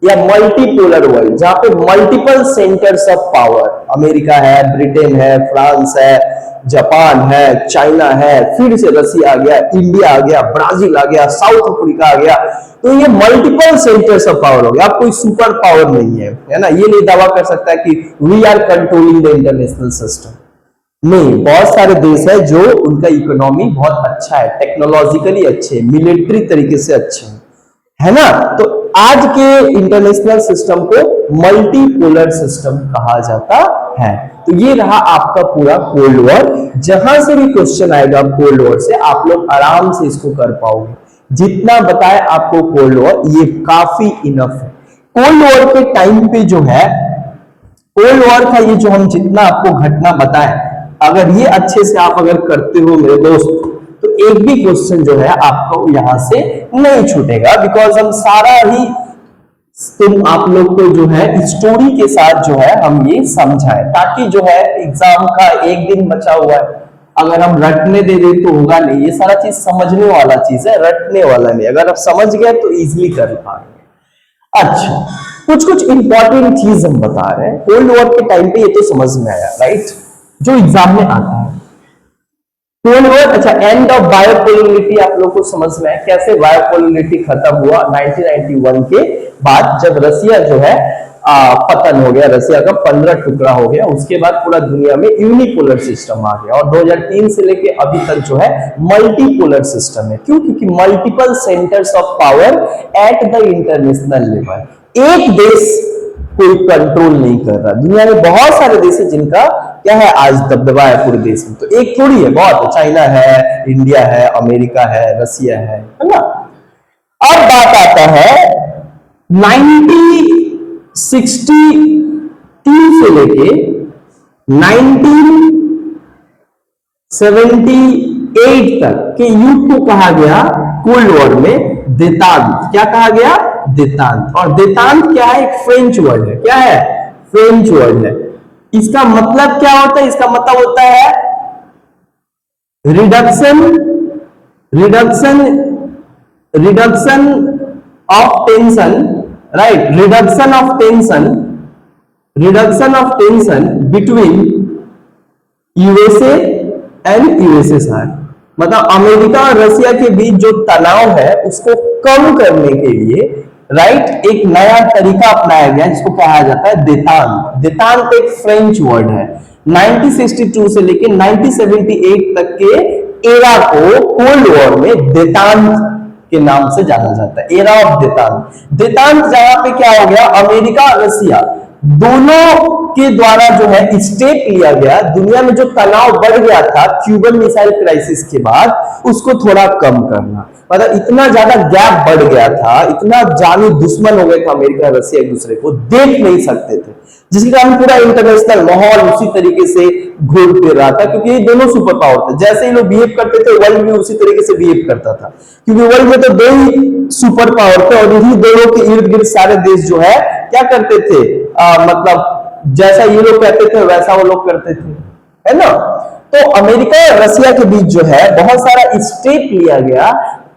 या मल्टीपोलर वर्ल्ड, जहां पे multiple centres of power, America है, ब्रिटेन है, फ्रांस है, जापान है, चाइना है, फिर से रसिया आ गया, इंडिया आ गया, ब्राजील आ गया, साउथ अफ्रीका आ गया। तो ये मल्टीपल सेंटर्स ऑफ पावर हो गया। अब कोई सुपर पावर नहीं है ना, ये नहीं दावा कर सकता है कि we are controlling the international system. नहीं, बहुत सारे देश है जो उनका इकोनॉमी बहुत अच्छा है, टेक्नोलॉजिकली अच्छे, मिलिट्री तरीके से अच्छे है ना। तो आज के इंटरनेशनल सिस्टम को मल्टीपोलर सिस्टम कहा जाता है। तो ये रहा आपका पूरा कोल्ड वॉर। जहां से भी क्वेश्चन आएगा कोल्ड वॉर से, आप लोग आराम से इसको कर पाओगे। जितना बताए आपको कोल्ड वॉर, ये काफी इनफ है। कोल्ड वॉर के टाइम पे जो है, कोल्ड वॉर का ये जो हम जितना आपको घटना बताएं, अगर ये अच्छे से आप अगर करते हो मेरे दोस्त, तो एक भी क्वेश्चन जो है आपको यहां से नहीं छूटेगा, बिकॉज हम सारा ही तुम आप लोग को जो है स्टोरी के साथ जो है हम ये समझाएं, ताकि जो है एग्जाम का एक दिन बचा हुआ है, अगर हम रटने दे दे तो होगा नहीं। ये सारा चीज समझने वाला चीज है, रटने वाला नहीं। अगर आप समझ गए तो इजीली कर पाएंगे। अच्छा, कुछ कुछ इंपॉर्टेंट चीज हम बता रहे हैं कोल्ड वॉर के टाइम पे, ये तो समझ में आया राइट, जो एग्जाम में आता है कोल्ड वॉर। अच्छा, एंड ऑफ बायोपोलरिटी आप लोग को समझ में आया, कैसे बायोपोलरिटी खत्म हुआ 1991 के बाद, जब रसिया जो है पतन हो गया, रसिया का 15 टुकड़ा हो गया। उसके बाद पूरा दुनिया में यूनिपोलर सिस्टम आ गया, और 2003 से लेके अभी तक जो है मल्टीपोलर सिस्टम है। क्यों? क्योंकि multiple centres of power at the international level. एक देश कोई कंट्रोल नहीं कर रहा, दुनिया में बहुत सारे देश हैं जिनका क्या है आज दबदबा है पूरे देश में, तो एक थोड़ी है, बहुत। चाइना है, इंडिया है, अमेरिका है, रसिया है ना। अब बात आता है 1962 से लेके 1978 तक के युग को कहा गया कोल्ड वॉर में देतांत। क्या कहा गया? देतांत। और देतांत क्या है? एक फ्रेंच वर्ड है। क्या है? फ्रेंच वर्ड है। इसका मतलब क्या होता है? इसका मतलब होता है reduction of tension, right, reduction of tension between USA and USSR. मतलब अमेरिका और रसिया के बीच जो तनाव है उसको कम करने के लिए, राइट, एक नया तरीका अपनाया गया जिसको कहा जाता है देतांत। देतांत एक फ्रेंच वर्ड है। 1962 से लेकर 1978 तक के एरा को कोल्ड वॉर में देतांत के नाम से जाना जाता है, एरा ऑफ देतांत। देतांत जहां पे क्या हो गया, अमेरिका और रसिया दोनों के द्वारा जो है स्टेप लिया गया, दुनिया में जो तनाव बढ़ गया था क्यूबन मिसाइल क्राइसिस के बाद, उसको थोड़ा कम करना। मतलब इतना ज्यादा गैप बढ़ गया था, इतना जानी दुश्मन हो गए थे अमेरिका और रसिया एक दूसरे को, देख नहीं सकते थे, जिसके कारण पूरा इंटरनेशनल माहौल उसी तरीके से घूर फिर रहा था, क्योंकि ये दोनों सुपर पावर थे। जैसे ही लोग बिहेव करते थे वर्ल्ड में उसी तरीके से बिहेव करता था, क्योंकि वर्ल्ड में तो दो ही सुपर पावर थे, और इन्हीं दोनों के इर्द गिर्द सारे देश जो है क्या करते थे, मतलब जैसा ये लोग कहते थे वैसा वो लोग करते थे, है ना। तो अमेरिका और रसिया के बीच जो है बहुत सारा स्टेप लिया गया,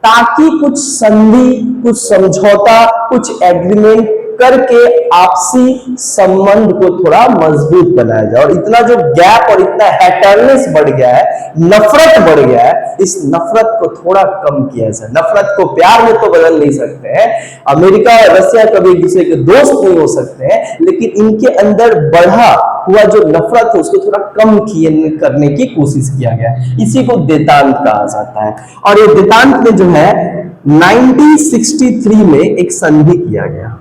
ताकि कुछ संधि, कुछ समझौता, कुछ एग्रीमेंट करके आपसी संबंध को थोड़ा मजबूत बनाया जाए। और इतना जो गैप और इतना हैटरनेस बढ़ गया है, नफरत बढ़ गया है, इस नफरत को थोड़ा कम किया जाए। नफरत को प्यार में तो बदल नहीं सकते हैं, अमेरिका और रसिया कभी एक दूसरे के दोस्त नहीं हो सकते हैं, लेकिन इनके अंदर बढ़ा हुआ जो नफरत है उसको थोड़ा कम करने की कोशिश किया गया। इसी को देतांत कहा जाता है। और ये देतांत में जो है 1963 में एक संधि किया गया।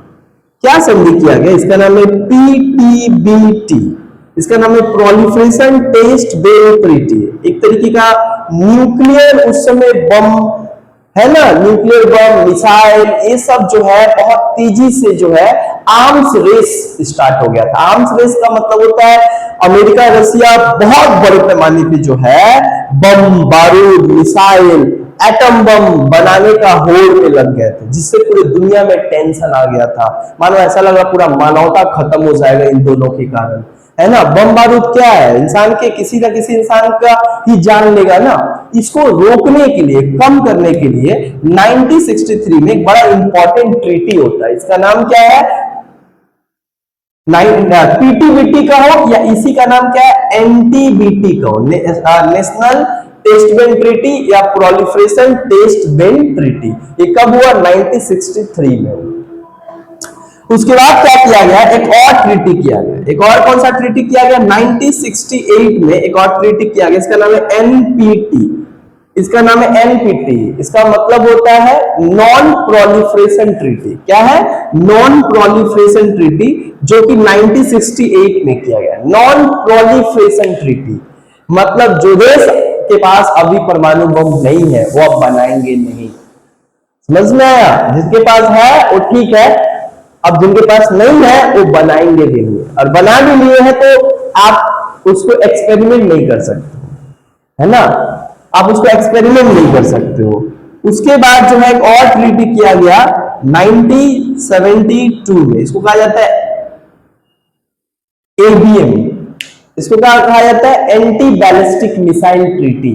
क्या संधि किया गया? इसका नाम है PTBT। इसका नाम है प्रोलिफरेशन टेस्ट बेन ट्रीटी। एक तरीके का न्यूक्लियर उस समय बम है ना, न्यूक्लियर बम, मिसाइल, ये सब जो है बहुत तेजी से जो है आर्म्स रेस स्टार्ट हो गया था। आर्म्स रेस का मतलब होता है अमेरिका रसिया बहुत बड़े पैमाने पे जो है बम, बारूद, मिसाइल, एटम बम बनाने का होड़ में लग गए थे, जिससे पूरी दुनिया में टेंशन आ गया था। मानो ऐसा लगा पूरा मानवता खत्म हो जाएगा इन दोनों के कारण, है ना। बम बारूद क्या है? इंसान के किसी ना किसी इंसान का ही जान लेगा ना। इसको रोकने के लिए, कम करने के लिए 1963 में एक बड़ा इंपॉर्टेंट ट्रीटी होता है। इसका नाम क्या है? PTBT का हो या इसी का नाम क्या है, NTBT का हो, नेशनल टेस्ट बेन ट्रीटी या प्रोलिफरेशन टेस्ट बेन ट्रीटी। ये कब हुआ? 1963 में हुआ। उसके बाद क्या किया गया? एक और ट्रीटी किया गया। एक और कौन सा ट्रीटी किया गया? 1968 में एक और ट्रीटी किया गया, इसका नाम है NPT, इसका नाम है एनपीटी। इसका मतलब होता है नॉन प्रोलिफरेशन ट्रीटी। क्या है? नॉन प्रोलिफरेशन ट्रीटी, जो कि 1968 में किया गया। नॉन प्रोलिफरेशन ट्रीटी मतलब जो देश के पास अभी परमाणु बम नहीं है वो अब बनाएंगे नहीं। समझ में आया? जिसके पास है वो ठीक है, अब जिनके पास नहीं है वो बनाएंगे भी नहीं, और बना भी लिए हैं तो आप उसको एक्सपेरिमेंट नहीं कर सकते, है ना? आप उसको एक्सपेरिमेंट नहीं कर सकते हो। उसके बाद जो है एक और ट्रीटी किया गया 1972 में, इसको कहा जाता है एबीएम। इसको कहा जाता है एंटी बैलिस्टिक मिसाइल ट्रीटी।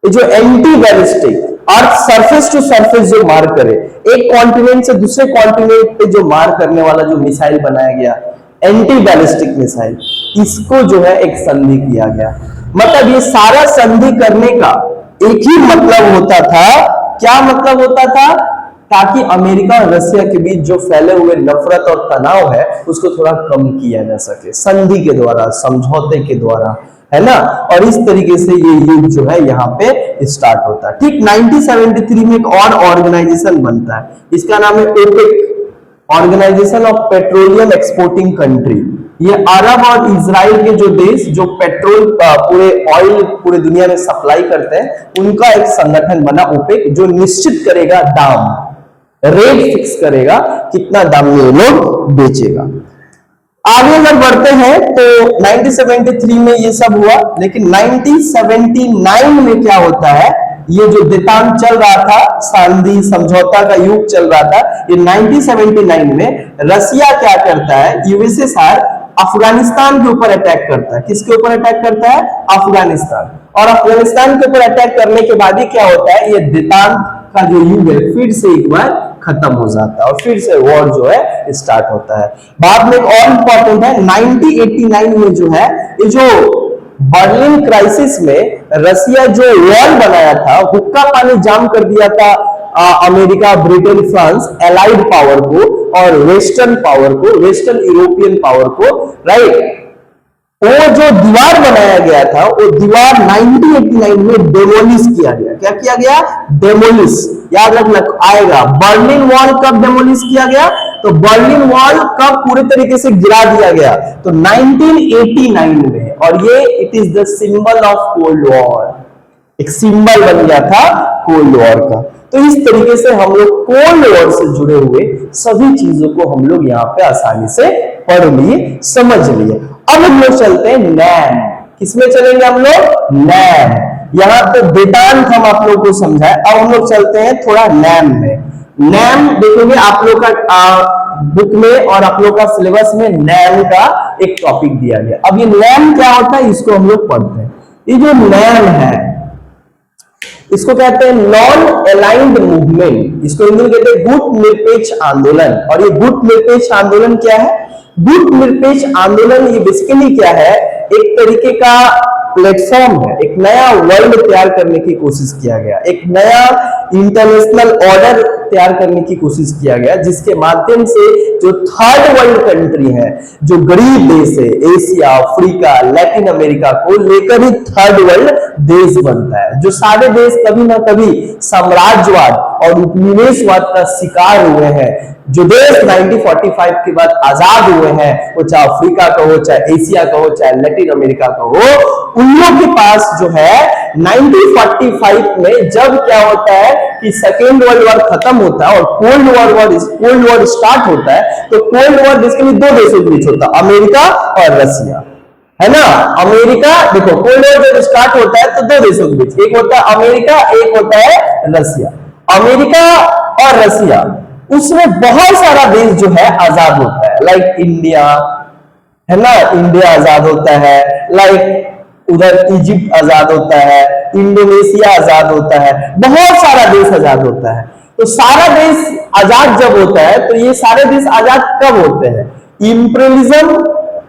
ये जो anti ballistic, earth surface to surface जो मार करे, एक कॉन्टिनेंट से दूसरे कॉन्टिनेंट पे जो मार करने वाला जो मिसाइल बनाया गया, एंटी बैलिस्टिक मिसाइल, इसको जो है एक संधि किया गया। मतलब ये सारा संधि करने का एक ही मतलब होता था। क्या मतलब होता था? ताकि अमेरिका और रशिया के बीच जो फैले हुए नफरत और तनाव है उसको थोड़ा कम किया जा सके, संधि के द्वारा, समझौते के द्वारा, है ना? और इस तरीके से ये युद्ध जो है यहाँ पे स्टार्ट होता है। ठीक 1973 में एक और ऑर्गेनाइजेशन बनता है, इसका नाम है OPEC, organisation of petroleum exporting country. ये अरब और इजराइल के जो देश जो पेट्रोल पूरे ऑयल पूरे दुनिया में सप्लाई करते हैं, उनका एक संगठन बना ओपेक, जो निश्चित करेगा दाम, रेट फिक्स करेगा कितना दाम में ये लोग बेचेगा। आगे अगर बढ़ते हैं तो 1973 में ये सब हुआ, लेकिन 1979 में क्या होता है, ये जो देतान चल रहा था, सांधि समझौता का युग चल रहा था, ये 1979 में रसिया क्या करता है, यूएसएसआर अफगानिस्तान के ऊपर अटैक करता है। किसके ऊपर अटैक करता है? अफगानिस्तान। और अफगानिस्तान के ऊपर अटैक करने के बाद ही क्या होता है, ये देतान का जो युग है फिर से एक बार खत्म हो जाता है और फिर से वॉर जो है स्टार्ट होता है। बाद में एक और इंपॉर्टेंट है, 1989 में जो है, ये जो बर्लिन क्राइसिस में रसिया जो वॉल बनाया था, हुक्का पानी जाम कर दिया था America, Britain, France, allied power को और वेस्टर्न पावर को, वेस्टर्न यूरोपियन पावर को, राइट? वो जो दीवार बनाया गया था, वो दीवार 1989 में डेमोलिश किया गया। क्या किया गया? डेमोलिश। याद रखना आएगा, बर्लिन वॉल कब डेमोलिश किया गया? तो बर्लिन वॉल कब पूरे तरीके से गिरा दिया गया? तो 1989 में। और ये it is the symbol of cold war, एक सिंबल बन गया था कोल्ड वॉर का। तो इस तरीके से हम लोग कोल्ड वॉर से जुड़े हुए सभी चीजों को हम लोग यहाँ पे आसानी से पढ़ लिए, समझ लिए। अब हम लोग चलते हैं नैम। किसमें चलेंगे हम लोग? नैम। यहाँ पे वेदांत हम आप लोगों को समझाए, अब हम लोग चलते हैं थोड़ा नैम में। नैम देखोगे आप लोग का बुक में और आप लोग का सिलेबस में नैम का एक टॉपिक दिया गया। अब ये नैम क्या होता है इसको हम लोग पढ़ते हैं। ये जो नैम है इसको कहते हैं नॉन अलाइंड मूवमेंट, इसको हिंदी में कहते हैं गुट निरपेक्ष आंदोलन। और ये गुट निरपेक्ष आंदोलन क्या है? गुट निरपेक्ष आंदोलन ये बेसिकली क्या है, एक तरीके का प्लेटफॉर्म है, एक नया वर्ल्ड तैयार करने की कोशिश किया गया, एक नया इंटरनेशनल ऑर्डर तैयार करने की कोशिश किया गया, जिसके माध्यम से जो थर्ड वर्ल्ड कंट्री है, जो गरीब देश है, एशिया, अफ्रीका, लैटिन अमेरिका को लेकर ही थर्ड वर्ल्ड देश बनता है। जो सारे देश कभी ना कभी साम्राज्यवाद और उपनिवेशवाद का शिकार हुए हैं, जो देश 1945 के बाद आजाद हुए हैं, वो चाहे अफ्रीका का हो, चाहे एशिया का हो, चाहे लैटिन अमेरिका का हो, उन लोगों के पास जो है 1945 में जब क्या होता है कि सेकेंड वर्ल्ड वॉर खत्म होता है और कोल्ड वॉर स्टार्ट होता है, तो कोल्ड वॉर बेसिकली दो देशों के बीच होता है, अमेरिका और रसिया, है ना? अमेरिका, देखो कोल्ड वॉर जब स्टार्ट होता है तो दो देशों के बीच, एक होता है अमेरिका, एक होता है रसिया। अमेरिका और रसिया, उसमें बहुत सारा देश जो है आजाद होता है, लाइक इंडिया, है ना? इंडिया आजाद होता है, लाइक उधर इजिप्ट आजाद होता है, इंडोनेशिया आजाद होता है, बहुत सारा देश आजाद होता है। तो सारा देश आजाद जब होता है तो ये सारे देश आजाद कब होते हैं? इंपीरियलिज्म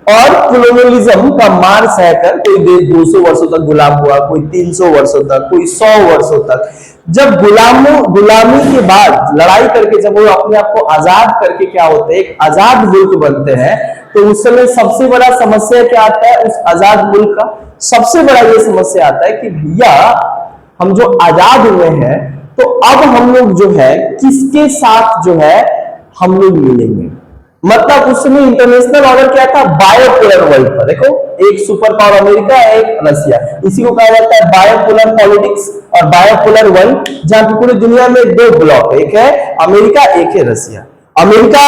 और कोलोनियलिज्म का मार सहकर कोई देश 200 वर्षों तक गुलाम हुआ, कोई 300 वर्षों तक, कोई 100 वर्षों तक। जब गुलामी के बाद लड़ाई करके जब वो अपने आप को आजाद करके क्या होते हैं, एक आजाद मुल्क बनते हैं, तो उस समय सबसे बड़ा समस्या क्या आता है उस आजाद मुल्क का? सबसे बड़ा ये समस्या आता है कि भैया हम जो आजाद हुए हैं, तो अब हम लोग जो है किसके साथ जो है हम लोग मिलेंगे। मतलब उस समय इंटरनेशनल ऑर्डर क्या था, बायोपोलर वर्ल्ड था। देखो, एक सुपर पावर अमेरिका, एक रसिया, इसी को कहा जाता है बायोपोलर पॉलिटिक्स और बायोपोलर वर्ल्ड, जहां पे पूरी दुनिया में दो ब्लॉक है, एक है अमेरिका, एक है रसिया। अमेरिका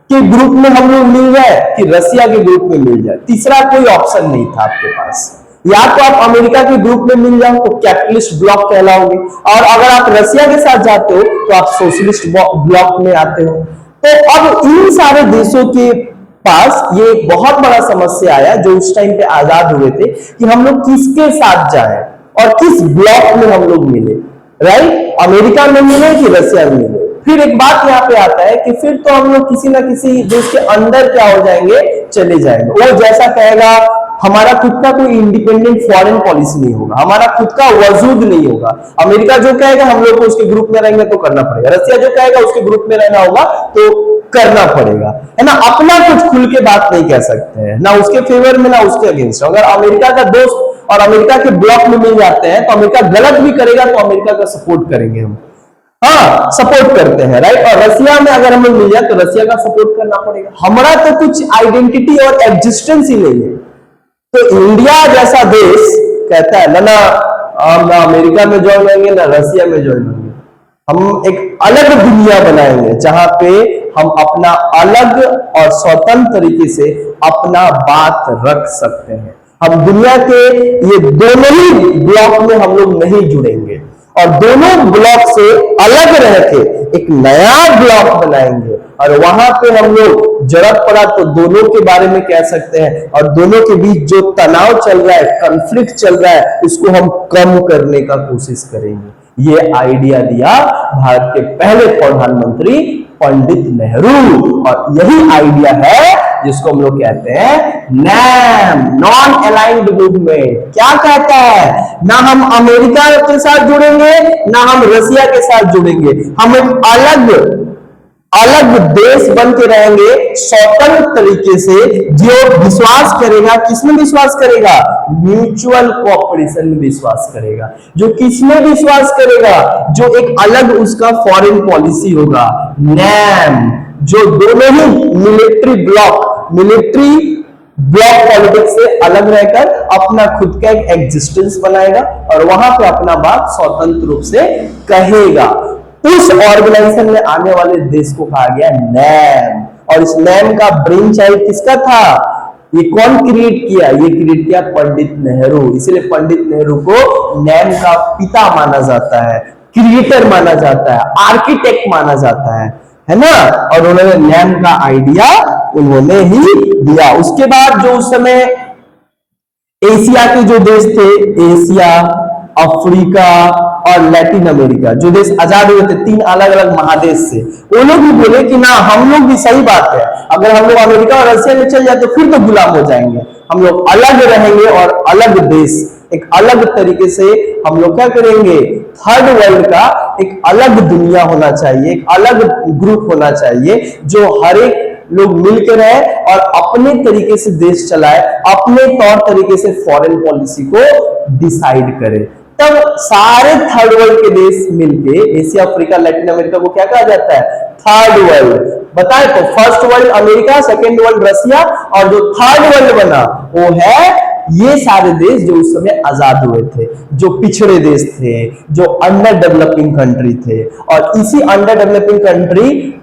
के ग्रुप में हम लोग मिल जाए कि रसिया के ग्रुप में मिल जाए, तीसरा कोई ऑप्शन नहीं था आपके पास। या तो आप अमेरिका के ग्रुप में मिल जाओ तो कैपिटलिस्ट ब्लॉक कहलाओगे, और अगर आप रसिया के साथ जाते हो तो आप सोशलिस्ट ब्लॉक में आते हो। तो अब इन सारे देशों के पास ये एक बहुत बड़ा समस्या आया जो उस टाइम पे आजाद हुए थे कि हम लोग किसके साथ जाएं और किस ब्लॉक में हम लोग मिले, राइट? अमेरिका में मिले कि रसिया में मिले। फिर एक बात यहाँ पे आता है कि फिर तो हम लोग किसी ना किसी देश के अंदर क्या हो जाएंगे, चले जाएंगे। वो जैसा कहेगा, हमारा खुद का कोई इंडिपेंडेंट फॉरेन पॉलिसी नहीं होगा, हमारा खुद का वजूद नहीं होगा। अमेरिका जो कहेगा हम लोग को उसके ग्रुप में रहेंगे तो करना पड़ेगा, रसिया जो कहेगा उसके ग्रुप में रहना होगा तो करना पड़ेगा, है ना। अपना कुछ खुल के बात नहीं कह सकते हैं, ना उसके फेवर में ना उसके अगेंस्ट। अगर अमेरिका का दोस्त और अमेरिका के ब्लॉक में मिल जाते हैं तो अमेरिका गलत भी करेगा तो अमेरिका का सपोर्ट करेंगे हम, हाँ सपोर्ट करते हैं, राइट। और रसिया में अगर हमें मिल जाए तो रसिया का सपोर्ट करना पड़ेगा। हमारा तो कुछ आइडेंटिटी और एग्जिस्टेंस ही नहीं है। तो इंडिया जैसा देश कहता है ना हम ना अमेरिका में ज्वाइन होंगे ना रसिया में ज्वाइन होंगे, हम एक अलग दुनिया बनाएंगे जहां पे हम अपना अलग और स्वतंत्र तरीके से अपना बात रख सकते हैं। हम दुनिया के ये दोनों ही ब्लॉक में हम लोग नहीं जुड़ेंगे और दोनों ब्लॉक से अलग रह के एक नया ब्लॉक बनाएंगे और वहां पे हम लोग जरूरत पड़ा तो दोनों के बारे में कह सकते हैं और दोनों के बीच जो तनाव चल रहा है, कॉन्फ्लिक्ट चल रहा है, उसको हम कम करने का कोशिश करेंगे। ये आइडिया दिया भारत के पहले प्रधानमंत्री पंडित नेहरू और यही आइडिया है जिसको हम लोग कहते हैं नैम, नॉन अलाइंड मूवमेंट। क्या कहता है, ना हम अमेरिका के साथ जुड़ेंगे ना हम रसिया के साथ जुड़ेंगे, हम एक अलग अलग देश बन के रहेंगे स्वतंत्र तरीके से। जो विश्वास करेगा, किसमें विश्वास करेगा, म्यूचुअल कोऑपरेशन में विश्वास करेगा। जो किसमें विश्वास करेगा, जो एक अलग उसका फॉरेन पॉलिसी होगा, नैम, जो दोनों ही मिलिट्री ब्लॉक पॉलिटिक्स से अलग रहकर अपना खुद का एक एग्जिस्टेंस बनाएगा और वहां पे अपना बात स्वतंत्र रूप से कहेगा। उस ऑर्गेनाइजेशन में आने वाले देश को कहा गया नैम। और इस नैम का ब्रेन चाइल्ड किसका था, ये कौन क्रिएट किया, ये क्रिएट किया पंडित नेहरू। इसलिए पंडित नेहरू को नैम का पिता माना जाता है, क्रिएटर माना जाता है, आर्किटेक्ट माना जाता है ना। और उन्होंने नैम का आइडिया उन्होंने ही दिया। उसके बाद जो उस समय एशिया के जो देश थे, एशिया, अफ्रीका और लैटिन अमेरिका, जो देश आजाद हुए थे तीन अलग अलग महादेश से, वो लोग भी बोले कि ना हम लोग भी, सही बात है, अगर हम लोग अमेरिका और रसिया में चल जाए तो फिर तो गुलाम हो जाएंगे, हम लोग अलग रहेंगे और अलग देश, एक अलग तरीके से हम लोग क्या करेंगे, थर्ड वर्ल्ड का एक अलग दुनिया होना चाहिए, एक अलग ग्रुप होना चाहिए जो हर एक लोग मिलकर रहे और अपने तरीके से देश चलाए, अपने तौर तरीके से फॉरेन पॉलिसी को डिसाइड करे। तब सारे थर्ड वर्ल्ड के देश मिलके, एशिया, अफ्रीका, लैटिन अमेरिका को क्या कहा जाता है, थर्ड वर्ल्ड। बताए तो first world America, second world Russia और जो थर्ड वर्ल्ड बना वो है ये सारे देश जो उस समय आजाद हुए थे, जो पिछड़े देश थे, जो अंडर डेवलपिंग कंट्री थे। और इसी अंडर डेवलपिंग कंट्री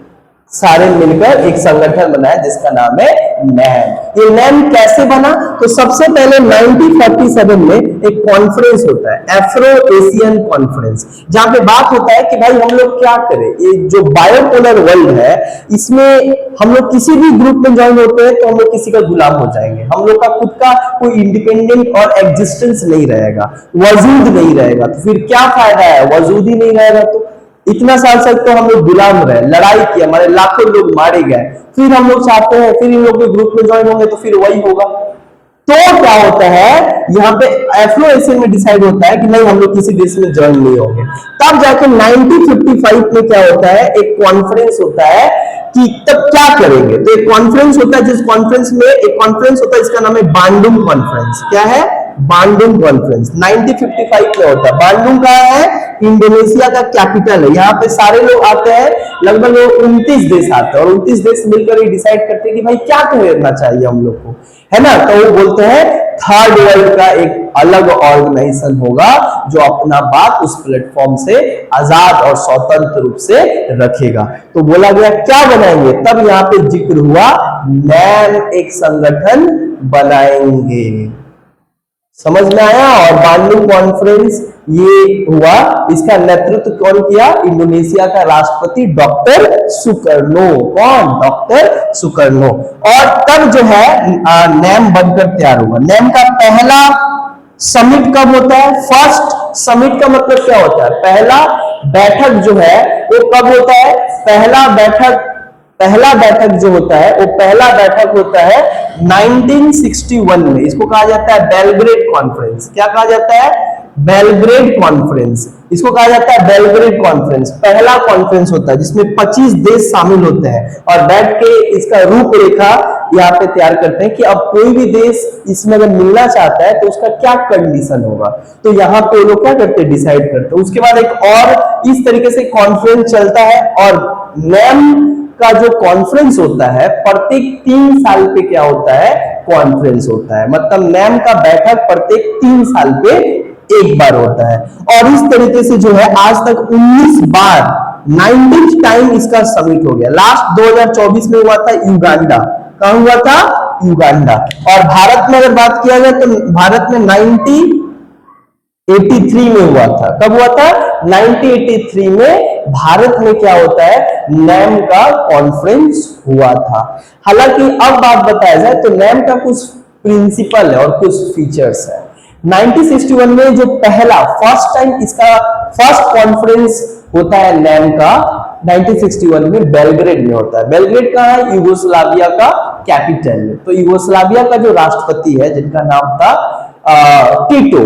सारे मिलकर एक संगठन बनाया जिसका नाम है नैम। ये नैम कैसे बना, तो सबसे पहले 1947 में एक कॉन्फ्रेंस होता है, एफ्रो एशियन कॉन्फ्रेंस, जहां पे बात होता है कि भाई हम लोग क्या करें, ये जो बायोपोलर वर्ल्ड है इसमें हम लोग किसी भी ग्रुप में ज्वाइन होते हैं तो हम लोग किसी का गुलाम हो जाएंगे, हम लोग का खुद का कोई इंडिपेंडेंट और एग्जिस्टेंस नहीं रहेगा, वजूद नहीं रहेगा। तो फिर क्या फायदा है, वजूद ही नहीं रहेगा तो इतना साल तक तो हम लोग गुलाम रहे, लड़ाई की, हमारे लाखों लोग मारे गए, फिर हम लोग चाहते हैं फिर इन लोग के ग्रुप में ज्वाइन होंगे तो फिर वही होगा। तो क्या होता है यहाँ पे एफ्रो एशियन में डिसाइड होता है कि नहीं हम लोग किसी देश में ज्वाइन नहीं होंगे। तब जाके 1955 में क्या होता है, एक कॉन्फ्रेंस होता है कि तब क्या करेंगे। तो एक कॉन्फ्रेंस होता है, जिस कॉन्फ्रेंस में एक कॉन्फ्रेंस होता है इसका नाम है बांडुंग कॉन्फ्रेंस। क्या है, बांडुंग कॉन्फ्रेंस 1955 में होता है। बांडुंग कहाँ है? इंडोनेशिया का कैपिटल है। यहाँ पे सारे लोग आते हैं, लगभग 29 देश आते हैं और 29 देश मिलकर ये डिसाइड करते हैं कि भाई क्या करना चाहिए हम लोग को, है ना। तो वो बोलते हैं थर्ड वर्ल्ड का एक अलग ऑर्गेनाइजेशन होगा जो अपना बात उस प्लेटफॉर्म से आजाद और स्वतंत्र रूप से रखेगा। तो बोला गया क्या बनाएंगे, तब यहाँ पे जिक्र हुआ नैम एक संगठन बनाएंगे। समझ में आया। और बांडुंग कॉन्फ्रेंस ये हुआ, इसका नेतृत्व कौन किया? इंडोनेशिया का राष्ट्रपति डॉक्टर सुकर्नो। कौन? Doctor Sukarno. और तब जो है नैम बनकर तैयार हुआ। नैम का पहला समिट कब होता है? फर्स्ट समिट का मतलब क्या होता है? पहला बैठक जो है वो कब होता है? पहला बैठक जो होता है वो पहला बैठक होता है 1961 में। इसको कहा जाता है बेलग्रेड कॉन्फ्रेंस। क्या कहा जाता है? Belgrade conference. इसको कहा जाता है बेलग्रेड कॉन्फ्रेंस। पहला कॉन्फ्रेंस होता है जिसमें 25 देश शामिल होते हैं और बैठ के इसका रूपरेखा यहाँ पे तैयार करते हैं कि अब कोई भी देश इसमें अगर मिलना चाहता है तो उसका क्या कंडीशन होगा। तो यहाँ पे लोग क्या करते हैं? डिसाइड करते हैं। उसके बाद एक और इस तरीके से कॉन्फ्रेंस चलता है और नैम का जो कॉन्फ्रेंस होता है प्रत्येक 3 साल पे क्या होता है? कॉन्फ्रेंस होता है। मतलब नैम का बैठक प्रत्येक 3 साल पे एक बार होता है। और इस तरीके से जो है आज तक 19 बार 90th टाइम इसका समिट हो गया। लास्ट 2024 में हुआ था युगांडा। कहां हुआ था? युगांडा। और भारत में अगर बात किया जाए तो भारत में 1983 में हुआ था। कब हुआ था? 1983 में भारत में क्या होता है? नैम का कॉन्फ्रेंस हुआ था। हालांकि अब बात बताया जाए तो नैम का कुछ प्रिंसिपल है और कुछ फीचर्स है। 1961 में जो फर्स्ट टाइम इसका फर्स्ट कॉन्फ्रेंस होता है नैम का 1961 में बेलग्रेड में होता है। बेलग्रेड कहाँ है? यूगोस्लाविया का कैपिटल है। तो यूगोस्लाविया का जो राष्ट्रपति है जिनका नाम था टीटो,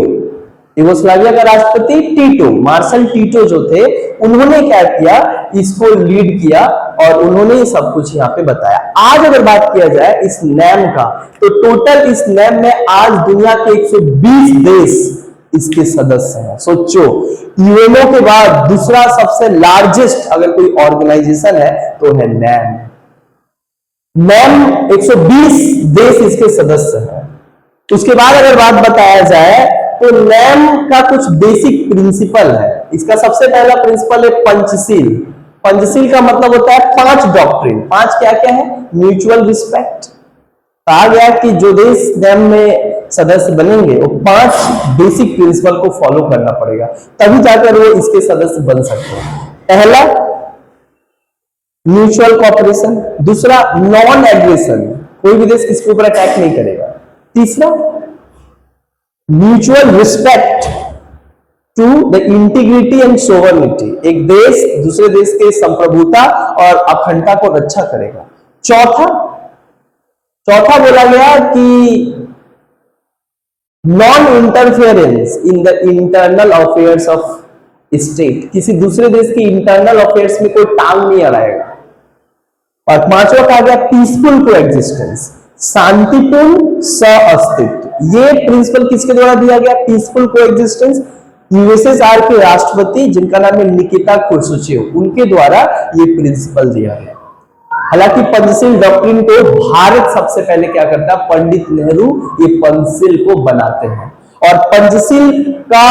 यूगोस्लाविया का राष्ट्रपति टीटो, मार्शल टीटो जो थे, उन्होंने क्या किया? इसको लीड किया और उन्होंने सब कुछ यहाँ पे बताया। आज अगर बात किया जाए इस नैम का तो टोटल इस नैम में आज दुनिया के 120 देश इसके सदस्य हैं। सोचो, यूएनओ के बाद दूसरा सबसे लार्जेस्ट अगर कोई ऑर्गेनाइजेशन है तो है नैम। नैम 120 देश इसके सदस्य हैं। उसके बाद अगर बात बताया जाए तो नैम का कुछ बेसिक प्रिंसिपल है। इसका सबसे पहला प्रिंसिपल है पंचशील। पंचशील का मतलब होता है 5 डॉक्ट्रिन। 5 क्या क्या है? Mutual respect. कहा गया कि जो देश नैम में सदस्य बनेंगे वो 5 बेसिक प्रिंसिपल को फॉलो करना पड़ेगा, तभी जाकर वो इसके सदस्य बन सकते हैं। पहला म्यूचुअल कॉपरेशन। दूसरा नॉन एग्रेशन, कोई भी देश किसी के ऊपर अटैक नहीं करेगा। तीसरा mutual respect to the integrity and sovereignty, एक देश दूसरे देश के संप्रभुता और अखंडता को रक्षा करेगा। चौथा बोला गया कि non interference in the internal affairs of state, किसी दूसरे देश की इंटरनल अफेयर्स में कोई टांग नहीं अड़ाएगा। और 5वां कहा गया पीसफुल कोएग्जिस्टेंस, शांतिपूर्ण सहअस्तित्व। ये प्रिंसिपल किसके द्वारा दिया गया? पीसफुल कोएग्जिस्टेंस यूएसएसआर के राष्ट्रपति जिनका नाम है निकिता खुर्शचेव, उनके द्वारा ये प्रिंसिपल दिया गया। हालांकि पंचशील डॉक्ट्रिन को भारत सबसे पहले क्या करता है? पंडित नेहरू ये पंचशील को बनाते हैं। और पंचशील का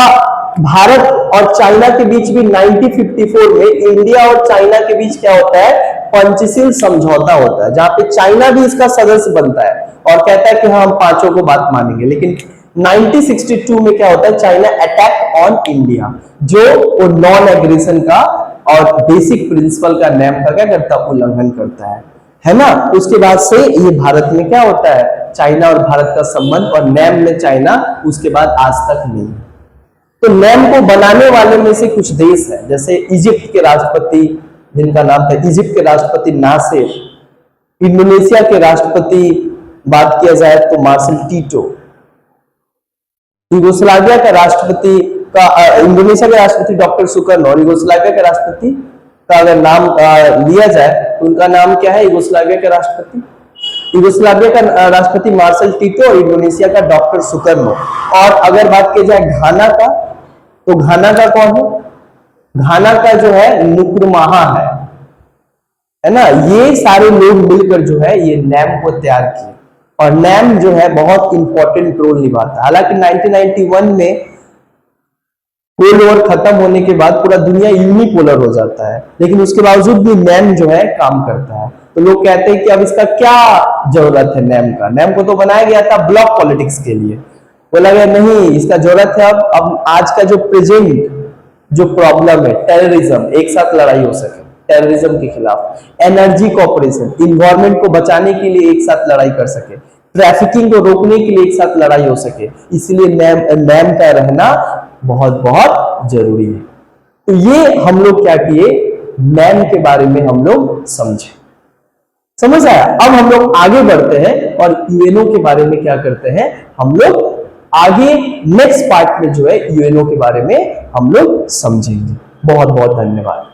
भारत और चाइना के बीच भी 1954 में इंडिया और चाइना के बीच क्या होता है? पंचशील समझौता होता है, जहां पे चाइना भी इसका सदस्य बनता है और कहता है कि हाँ हम 5 को बात मानेंगे। लेकिन 1962 में क्या होता है? चाइना अटैक ऑन इंडिया, जो नॉन एग्रेशन का और बेसिक प्रिंसिपल का नैम का क्या करता है? उल्लंघन करता है ना। उसके बाद से ये भारत में क्या होता है? चाइना और भारत का संबंध, और नैम में चाइना उसके बाद आज तक नहीं। तो नैम को बनाने वाले में से कुछ देश है, जैसे इजिप्ट के राष्ट्रपति जिनका नाम था इजिप्ट के राष्ट्रपति नासिर, इंडोनेशिया के राष्ट्रपति बात किया जाए तो मार्शल टीटो, यूगोस्लाविया का राष्ट्रपति का इंडोनेशिया के राष्ट्रपति डॉक्टर सुकर्नो, और यूगोस्लाविया के राष्ट्रपति का अगर नाम लिया जाए तो उनका नाम क्या है? यूगोस्लाविया के राष्ट्रपति यूगोस्लाविया का राष्ट्रपति मार्शल टीटो और इंडोनेशिया का डॉक्टर सुकर्नो। और अगर बात की जाए घाना का, तो घाना का कौन है? घाना का जो है नुक्रुमाहा है ना। ये सारे लोग मिलकर जो है ये नैम को तैयार किए, और नैम जो है बहुत इंपॉर्टेंट रोल निभाता है। हालांकि 1991 में कोल्ड वॉर खत्म होने के बाद पूरा दुनिया यूनिपोलर हो जाता है, लेकिन उसके बावजूद भी नैम जो है काम करता है। तो लोग कहते हैं कि अब इसका क्या जरूरत है नैम का? नैम को तो बनाया गया था ब्लॉक पॉलिटिक्स के लिए, बोला गया नहीं इसका जरूरत है अब आज का जो प्रेजेंट जो प्रॉब्लम है टेररिज्म, एक साथ लड़ाई हो सके टेररिज्म के खिलाफ, एनर्जी कॉर्पोरेशन, इन्वायरमेंट को बचाने के लिए एक साथ लड़ाई कर सके, ट्रैफिकिंग को रोकने के लिए एक साथ लड़ाई हो सके, इसलिए नैम का रहना बहुत बहुत जरूरी है। तो ये हम लोग क्या किए, नैम के बारे में हम लोग समझे। समझ आया? अब हम लोग आगे बढ़ते हैं और यूएनओ के बारे में क्या करते हैं, हम लोग आगे नेक्स्ट पार्ट में जो है यूएनओ के बारे में हम लोग समझेंगे। बहुत बहुत धन्यवाद।